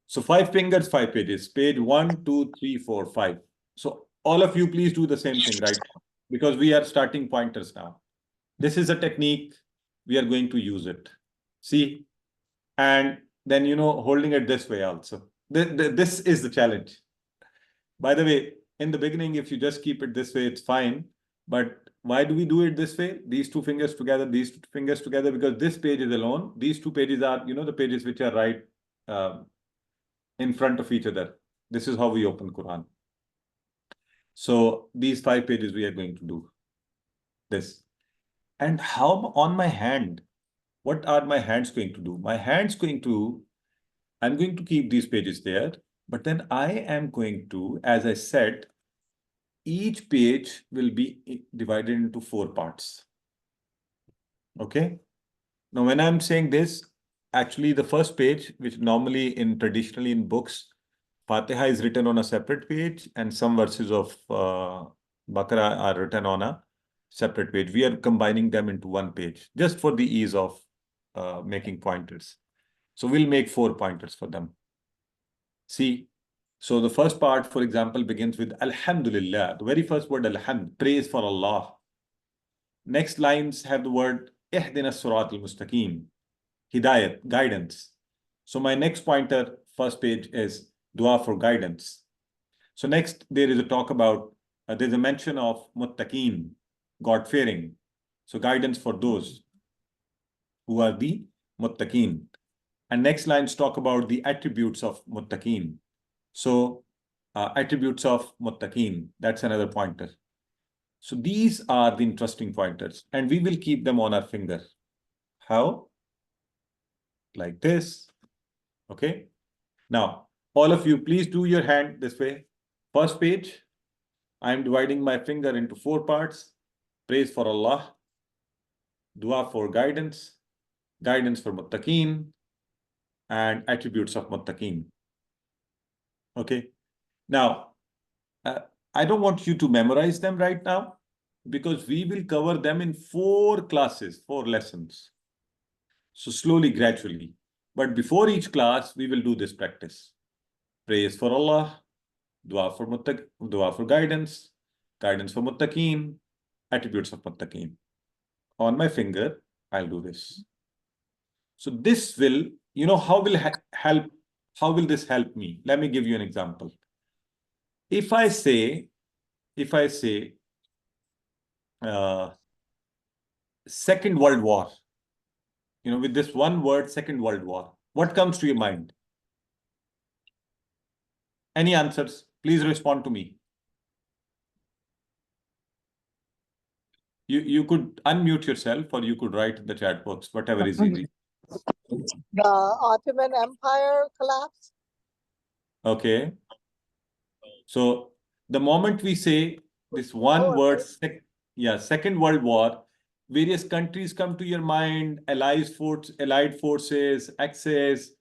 So 5 fingers, 5 pages. Page 1, 2, 3, 4, 5. So all of you, please do the same thing, right? Because we are starting pointers now. This is a technique. We are going to use it. See? And then, holding it this way also. This is the challenge. By the way, in the beginning, if you just keep it this way, it's fine. But why do we do it this way? These 2 fingers together, these 2 fingers together, because this page is alone. These 2 pages are, the pages which are right in front of each other. This is how we open Quran. So these 5 pages we are going to do this. And how on my hand, what are my hands going to do? My hands I'm going to keep these pages there, but then I am going to, as I said, each page will be divided into 4 parts. Okay. Now, when I'm saying this, actually the first page, which normally traditionally in books, Fatiha is written on a separate page and some verses of Baqarah are written on a separate page. We are combining them into 1 page just for the ease of making pointers. So we'll make 4 pointers for them. See, so the first part, for example, begins with Alhamdulillah. The very first word, Alhamd, praise for Allah. Next lines have the word Ihdina Surat al-Mustaqim, Hidayat, guidance. So my next pointer, first page, is Dua for guidance. So next, there is a talk about, there's a mention of Muttaqeen, God-fearing. So guidance for those who are the Muttaqeen. And next lines talk about the attributes of Muttaqeen. So attributes of Muttaqeen, that's another pointer. So these are the interesting pointers, and we will keep them on our finger. How? Like this. Okay. Now, all of you, please do your hand this way. First page, I'm dividing my finger into 4 parts. Praise for Allah, dua for guidance, guidance for muttaqeen, and attributes of muttaqeen. Okay. Now, I don't want you to memorize them right now because we will cover them in 4 classes, 4 lessons. So slowly, gradually. But before each class, we will do this practice. Praise for Allah, dua for guidance, guidance for muttaqeen, attributes of muttaqeen. On my finger, I'll do this. So this will, how will help? How will this help me? Let me give you an example. If I say, Second World War, with this one word, Second World War, what comes to your mind? Any answers? Please respond to me. You could unmute yourself or you could write in the chat box, whatever is easy. The Ottoman Empire collapsed. Okay. So the moment we say this one word, Second World War, various countries come to your mind, allied forces, Axis,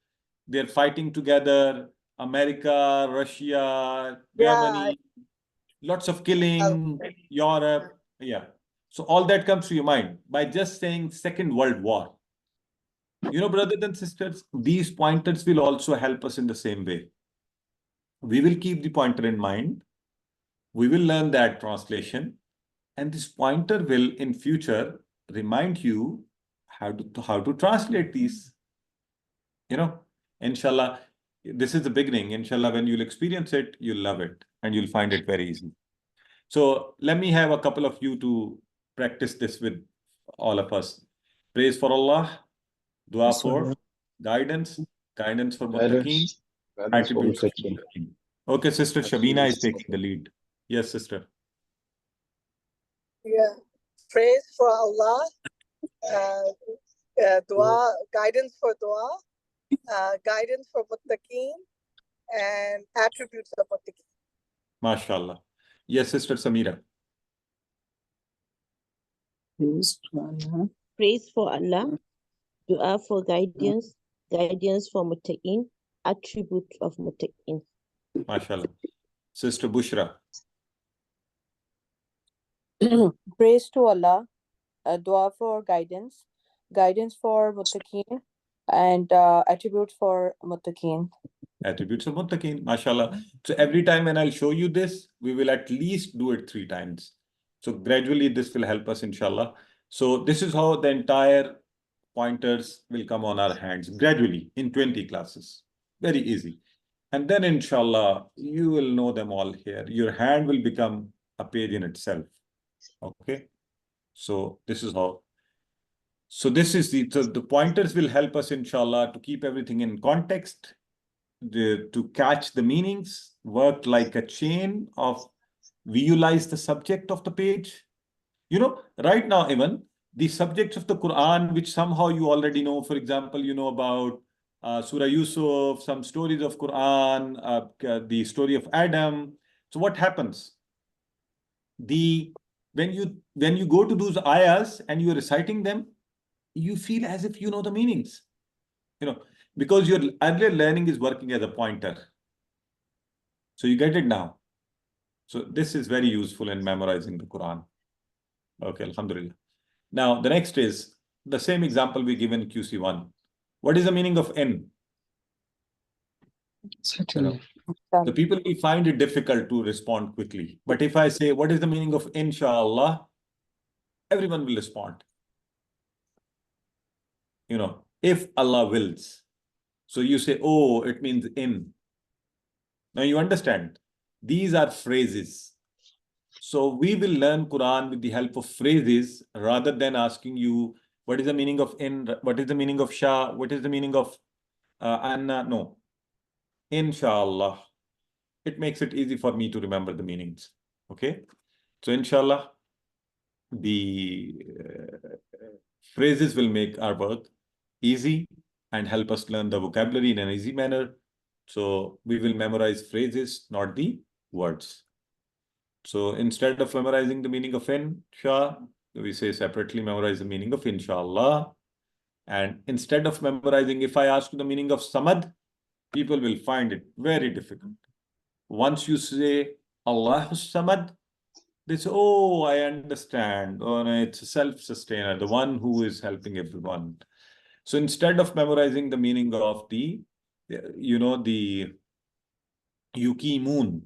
they're fighting together, America, Russia, Germany, lots of killing, Europe. Yeah. So all that comes to your mind by just saying Second World War. Brothers and sisters, these pointers will also help us in the same way. We will keep the pointer in mind. We will learn that translation. And this pointer will, in future, remind you how to translate these. Inshallah, this is the beginning. Inshallah, when you'll experience it, you'll love it and you'll find it very easy. So let me have a couple of you to practice this with all of us. Praise for Allah, dua for guidance, guidance for muttaqeen, attributes of muttaqeen. Okay, Sister Shabina is taking the lead. Yes, sister. Yeah. Praise for Allah, dua, guidance for dua, guidance for muttaqeen, and attributes of muttaqeen. MashaAllah. Yes, Sister Samira. Praise for Allah, dua for guidance, guidance for muttaqin, attribute of muttaqin. MashaAllah. Sister Bushra. Praise to Allah, dua for guidance, guidance for muttaqeen, and attributes for muttaqeen. Attributes of muttaqeen, MashaAllah. So every time when I'll show you this, we will at least do it 3 times. So gradually this will help us, inshallah. So this is how the entire pointers will come on our hands gradually in 20 classes. Very easy. And then inshallah, you will know them all here. Your hand will become a page in itself. Okay. So this is how. So this is the pointers will help us, inshallah, to keep everything in context, to catch the meanings, work like a chain of visualize the subject of the page. Right now, even the subjects of the Quran, which somehow you already know, for example, you know about Surah Yusuf, some stories of Quran, the story of Adam. So what happens? When you go to those ayahs and you're reciting them, you feel as if you know the meanings, because your earlier learning is working as a pointer. So you get it now. So this is very useful in memorizing the Quran. Okay, alhamdulillah. Now, the next is the same example we give in QC1. What is the meaning of in? The people will find it difficult to respond quickly. But if I say, what is the meaning of inshallah? Everyone will respond. If Allah wills. So you say, oh, it means in. Now you understand. These are phrases. So we will learn Quran with the help of phrases rather than asking you, what is the meaning of in? What is the meaning of Shah? What is the meaning of Anna? No. Inshallah. It makes it easy for me to remember the meanings. Okay. So inshallah, the phrases will make our work easy and help us learn the vocabulary in an easy manner. So we will memorize phrases, not the words. So instead of memorizing the meaning of insha, we say separately memorize the meaning of inshallah. And instead of memorizing, if I ask you the meaning of samad, people will find it very difficult. Once you say Allahu samad, they say, oh, I understand. Oh, no, it's a self-sustainer, the one who is helping everyone. So instead of memorizing the meaning of the yuqimun,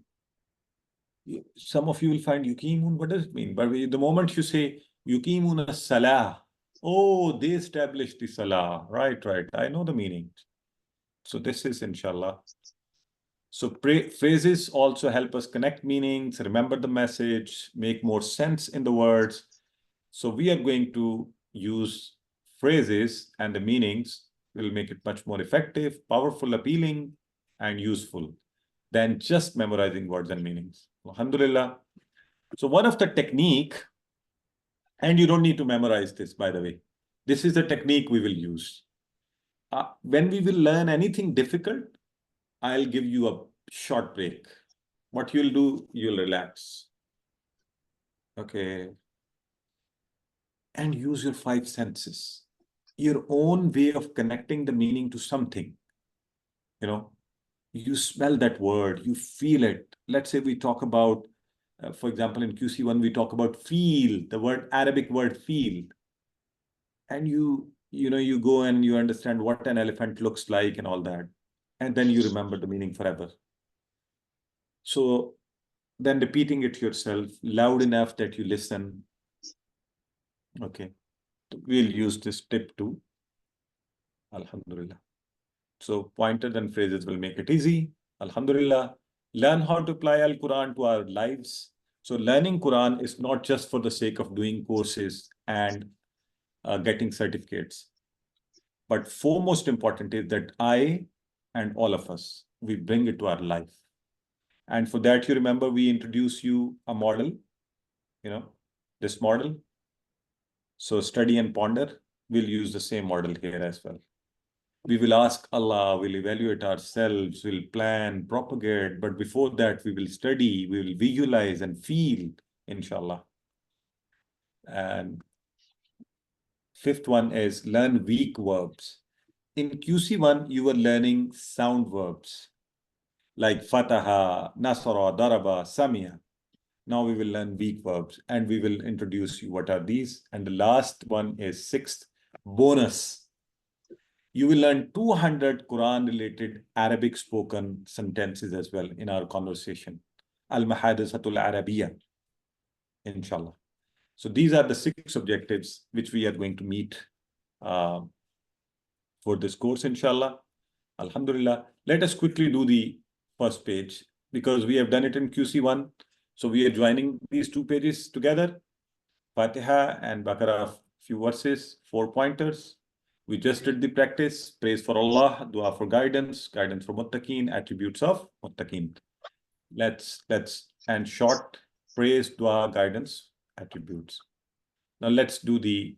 some of you will find yuqimun, what does it mean? But the moment you say yuqimun as-salah, oh, they established the salah. Right. I know the meaning. So this is inshallah. So phrases also help us connect meanings, remember the message, make more sense in the words. So we are going to use phrases, and the meanings will make it much more effective, powerful, appealing, and useful than just memorizing words and meanings. Alhamdulillah. So one of the technique, and you don't need to memorize this, by the way. This is the technique we will use. When we will learn anything difficult, I'll give you a short break. What you'll do, you'll relax. Okay. And use your five senses, your own way of connecting the meaning to something. You smell that word, you feel it. Let's say we talk about, for example, in QC1, we talk about feel, the Arabic word feel. And you go and you understand what an elephant looks like and all that. And then you remember the meaning forever. So then repeating it yourself loud enough that you listen. Okay. We'll use this tip too. Alhamdulillah. So pointers and phrases will make it easy. Alhamdulillah. Learn how to apply Al-Quran to our lives. So learning Quran is not just for the sake of doing courses and getting certificates. But foremost important is that I and all of us, we bring it to our life. And for that, you remember, we introduce you a model, this model. So study and ponder, we'll use the same model here as well. We will ask Allah, we'll evaluate ourselves, we'll plan, propagate. But before that, we will study, we will visualize and feel, inshallah. And fifth one is learn weak verbs. In QC1, you were learning sound verbs like fataha, nasara, daraba, samia. Now we will learn weak verbs, and we will introduce you what are these. And the last one is sixth, bonus. You will learn 200 Quran-related Arabic spoken sentences as well in our conversation. Al-Mahadisatul Arabiya, inshallah. So these are the 6 objectives which we are going to meet for this course, inshallah. Alhamdulillah. Let us quickly do the first page because we have done it in QC1. So we are joining these 2 pages together. Fatiha and Baqarah, few verses, 4 pointers. We just did the practice, praise for Allah, dua for guidance, guidance for muttaqeen, attributes of muttaqeen. And short, praise, dua, guidance, attributes. Now let's do the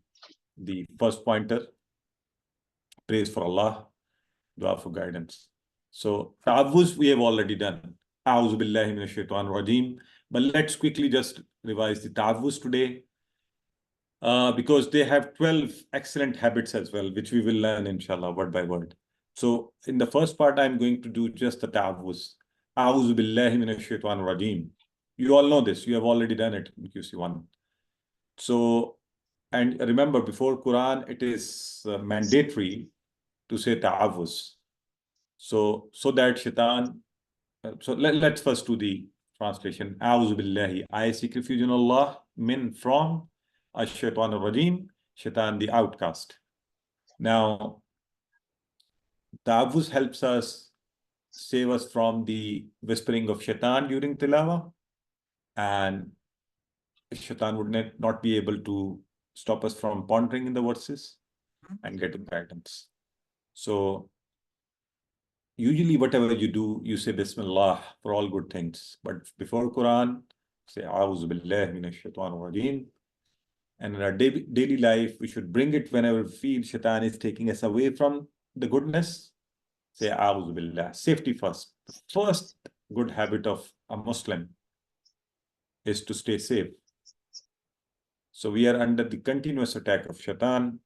first pointer, praise for Allah, dua for guidance. So ta'awuz we have already done. A'udhu billahi minash shaitanir rajeem. But let's quickly just revise the ta'awuz today. Because they have 12 excellent habits as well, which we will learn, inshallah, word by word. So in the first part, I'm going to do just the ta'awuz. A'udhu billahi minash shaitanir rajeem. You all know this. You have already done it in QC1. So, and remember, before Quran, it is mandatory to say ta'awuz. So that shaitan... So let's first do the translation. A'udhu billahi. I seek refuge in Allah, from Ash-Shaitan al-Rajim, Shaitan the outcast. Now, ta'awuz helps us, save us from the whispering of Shaitan during tilawa, and Shaitan would not be able to stop us from pondering in the verses and getting guidance. So, usually whatever you do, you say Bismillah for all good things. But before Quran, say A'udhu billahi minash shaitanir rajeem. And in our daily life, we should bring it whenever we feel shaitan is taking us away from the goodness. Say, A'udhu Billah. Safety first. The first good habit of a Muslim is to stay safe. So we are under the continuous attack of shaitan.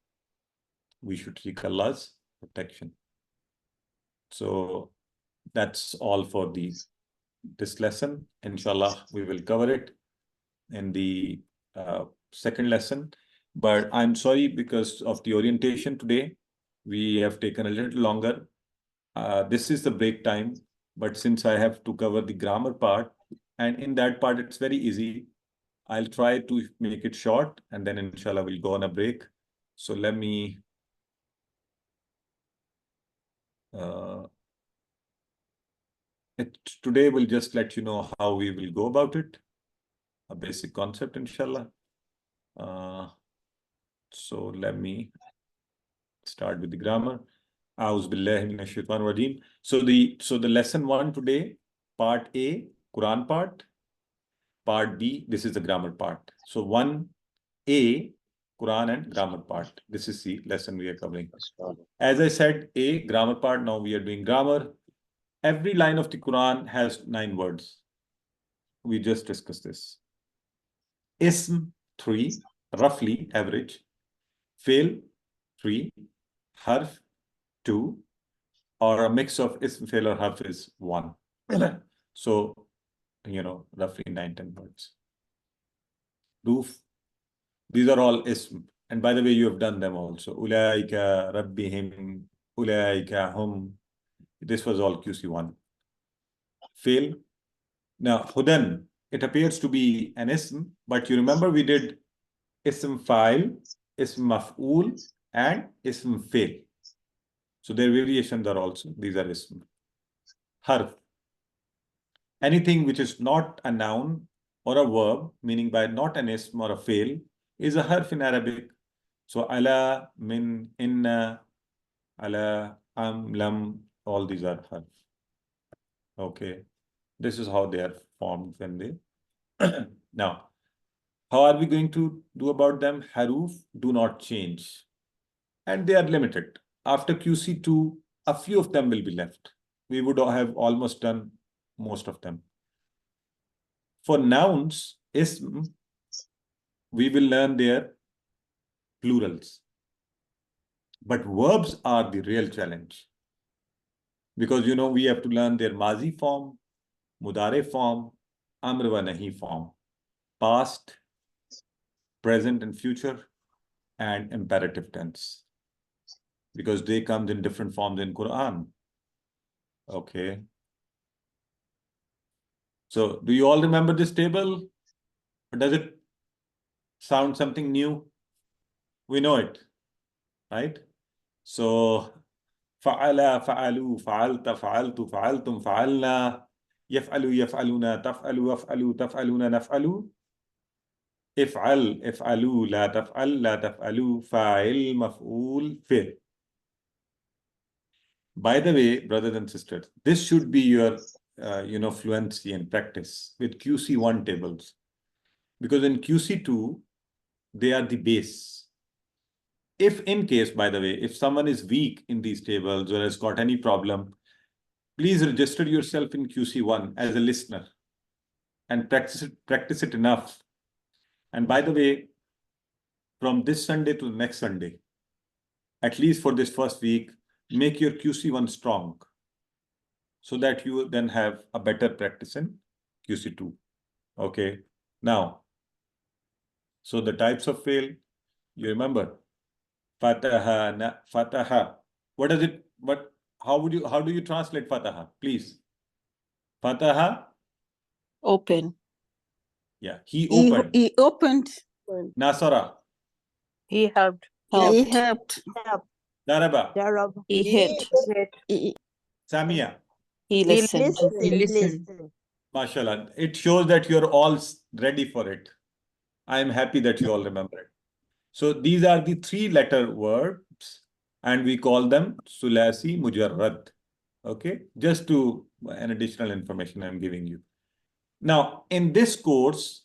We should seek Allah's protection. So that's all for this lesson. Inshallah, we will cover it in the second lesson. But I'm sorry, because of the orientation today, we have taken a little longer. This is the break time, but since I have to cover the grammar part, and in that part it's very easy, I'll try to make it short, and then inshallah we'll go on a break. So let me today we'll just let you know how we will go about it, a basic concept, inshallah. So let me start with the grammar. A'udhu billahi minash shaitanir rajeem. So the lesson 1 today, part A, Quran part. Part B, this is the grammar part. So 1A, Quran and grammar part. This is the lesson we are covering. As I said, A, grammar part. Now we are doing grammar. Every line of the Quran has 9 words. We just discussed this. Ism, 3, roughly, average. Fail, 3. Harf, 2. Or a mix of ism, fail or harf is 1. So, roughly 9-10 words. Roof. These are all ism. And by the way, you have done them also. Ulaika, Rabbihim, Ulaika, Hum. This was all QC1. Fail. Now, Hudan, it appears to be an ism, but you remember we did ism fa'il, ism maf'ul, and ism fail. So their variations are also, these are ism. Harf. Anything which is not a noun or a verb, meaning by not an ism or a fail, is a harf in Arabic. So ala, min, inna, ala, lam, all these are harf. Okay. This is how they are formed when they... Now, how are we going to do about them? Haruf do not change. And they are limited. After QC2, a few of them will be left. We would have almost done most of them. For nouns, ism, we will learn their plurals. But verbs are the real challenge. Because, we have to learn their mazi form, mudare form, amr wa nahi form, past, present and future, and imperative tense. Because they come in different forms in Quran. Okay. So, do you all remember this table? Or does it sound something new? We know it, right? So, fa'ala, fa'alu, fa'alta, fa'altu, fa'altum, fa'alna, yaf'alu, yaf'aluna, taf'alu, waf'alu, taf'aluna, naf'alu, if'al, if'alu, la taf'al, la taf'alu, fa'il, maf'ul, fi'l. By the way, brothers and sisters, this should be your, fluency and practice with QC1 tables. Because in QC2, they are the base. If in case, by the way, if someone is weak in these tables or has got any problem, please register yourself in QC1 as a listener and practice it enough. And by the way, from this Sunday to the next Sunday, at least for this first week, make your QC1 strong so that you then have a better practice in QC2. Okay. Now, so the types of fail, you remember, Fataha, Fataha. What does it, how do you translate Fataha? Please. Fataha? Open. Yeah, he opened. He opened. Nasara. He helped. He helped. Daraba. Darab. He hit. Samia. He listened. Listen. MashaAllah. It shows that you're all ready for it. I am happy that you all remember it. So these are the 3-letter words, and we call them Sulasi Mujarrad. Okay, just to an additional information I'm giving you. Now, in this course,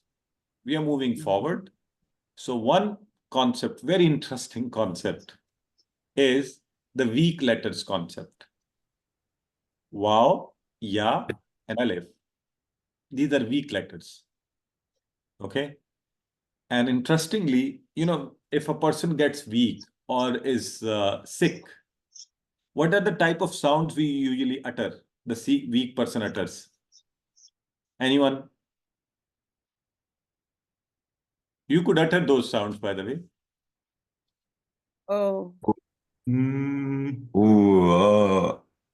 we are moving forward. So one concept, very interesting concept, is the weak letters concept. Waw, ya, and alif. These are weak letters. Okay. And interestingly, if a person gets weak or is sick, what are the type of sounds we usually utter? The weak person utters. Anyone? You could utter those sounds, by the way. Oh.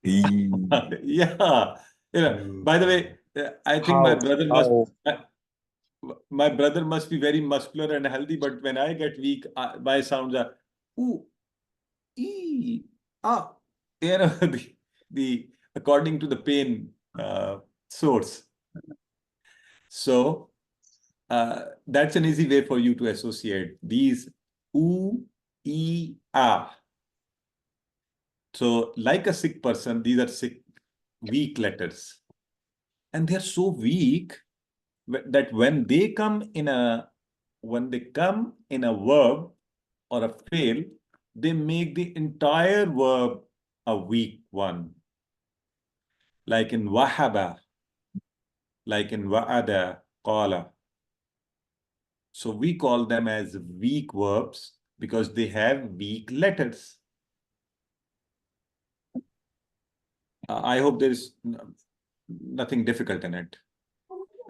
Yeah. By the way, I think my brother must be very muscular and healthy, but when I get weak, my sounds are ooh, ee, ah. The according to the pain source. So that's an easy way for you to associate these oo, e, ah. So like a sick person, these are weak letters. And they're so weak that when they come in a verb or a fail, they make the entire verb a weak one. Like in wahaba, like in wa'ada, qala. So we call them as weak verbs because they have weak letters. I hope there is nothing difficult in it.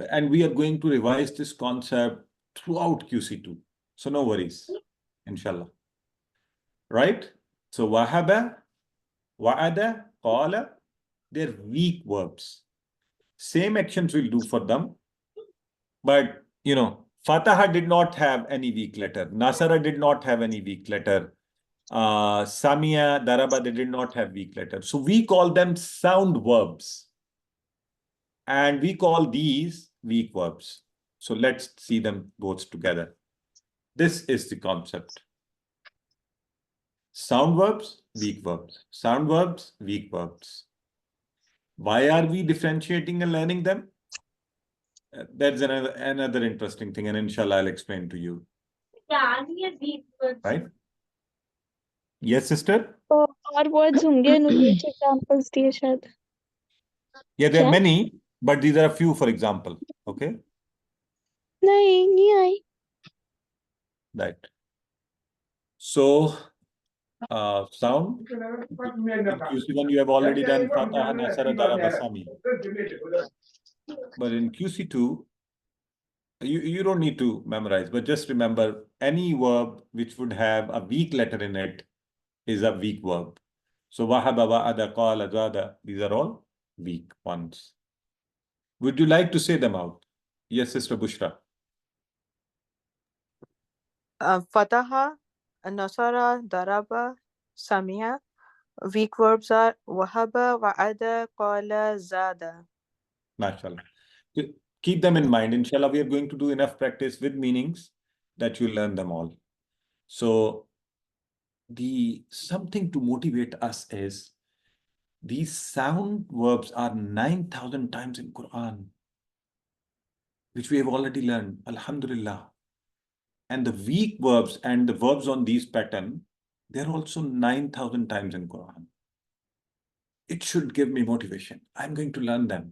And we are going to revise this concept throughout QC2. So no worries, inshallah. Right? So wahaba, wa'ada, qala, they're weak verbs. Same actions we'll do for them. But, Fataha did not have any weak letter. Nasara did not have any weak letter. Samia, Daraba, they did not have weak letter. So we call them sound verbs. And we call these weak verbs. So let's see them both together. This is the concept. Sound verbs, weak verbs. Sound verbs, weak verbs. Why are we differentiating and learning them? That's another interesting thing, and inshallah I'll explain to you. Right? Yes, sister? और words होंगे अनुदेश examples दिए शायद. Yeah, there are many, but these are a few, for example. Okay? नहीं आई. Right. So, sound. QC1, you have already done Fatah, Nasara, Daraba, Sami. But in QC2, you don't need to memorize, but just remember any verb which would have a weak letter in it is a weak verb. So wahaba, wa'ada, qala, zada, these are all weak ones. Would you like to say them out? Yes, Sister Bushra. Fataha, Nasara, Daraba, Samia. Weak verbs are Wahaba, Wa'ada, Qala, Zada. MashaAllah. Keep them in mind. Inshallah, we are going to do enough practice with meanings that you learn them all. So something to motivate us is these sound verbs are 9,000 times in Quran, which we have already learned. Alhamdulillah. And the weak verbs and the verbs on these pattern, they're also 9,000 times in Quran. It should give me motivation. I'm going to learn them.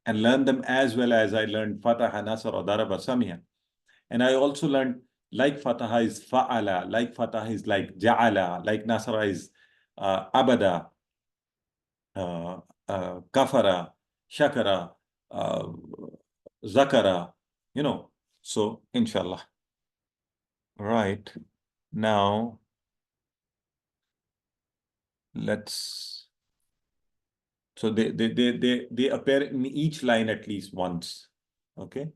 And learn them as well as I learned Fataha, Nasara, Daraba, Samia. And I also learned like Fataha is Fa'ala, like Fataha is like Ja'ala, like Nasara is Abada, Kafara, Shakara, Zakara, So, inshallah. Right. Now, so they appear in each line at least once. Okay.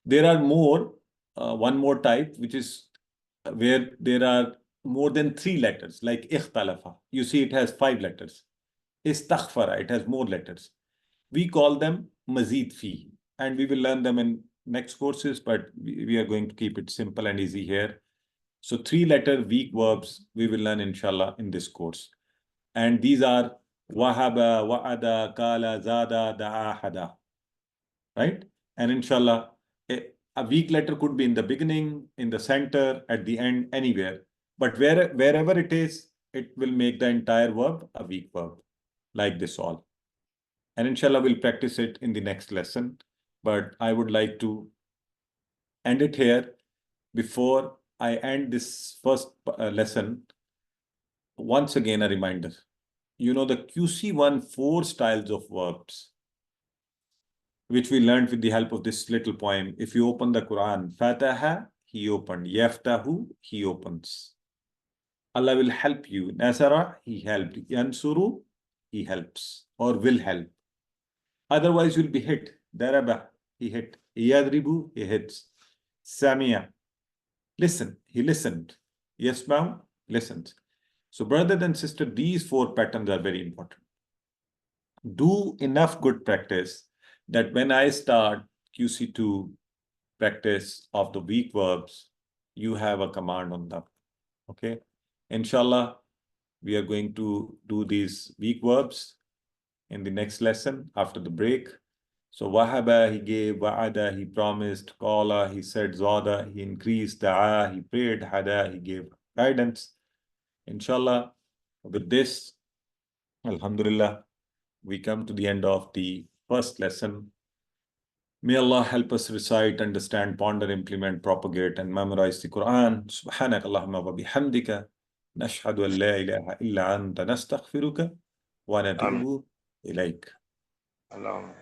There are one more type, which is where there are more than 3 letters, like ikhtalafa. You see, it has 5 letters. Istaghfara, it has more letters. We call them mazid fi, and we will learn them in next courses, but we are going to keep it simple and easy here. So 3-letter weak verbs we will learn inshallah in this course. And these are wahaba, wa'ada, kala, zada, da'a, hada. Right? And inshallah, A weak letter could be in the beginning, in the center, at the end, anywhere. But wherever it is, it will make the entire verb a weak verb, like this all. And inshallah, we'll practice it in the next lesson. But I would like to end it here. Before I end this first lesson, once again, a reminder. You know the QC1 4 styles of verbs, which we learned with the help of this little poem. If you open the Quran, Fataha, he opened. Yaftahu, he opens. Allah will help you. Nasara, he helped. Yansuru, he helps or will help. Otherwise, you'll be hit. Daraba, he hit. Yadribu, he hits. Samia, listen, he listened. Yasma'u, listened. So, brother and sister, these 4 patterns are very important. Do enough good practice that when I start QC2 practice of the weak verbs, you have a command on them. Okay? Inshallah, we are going to do these weak verbs in the next lesson after the break. So wahaba, he gave, wa'ada, he promised, qala, he said, zada, he increased, da'a, he prayed, hada, he gave guidance. Inshallah, with this, alhamdulillah, we come to the end of the first lesson. May Allah help us recite, understand, ponder, implement, propagate, and memorize the Quran. Subhanak Allahumma wa bihamdika. Nashhadu an la ilaha illa anta nastaghfiruka wa natubu ilayk. Allah.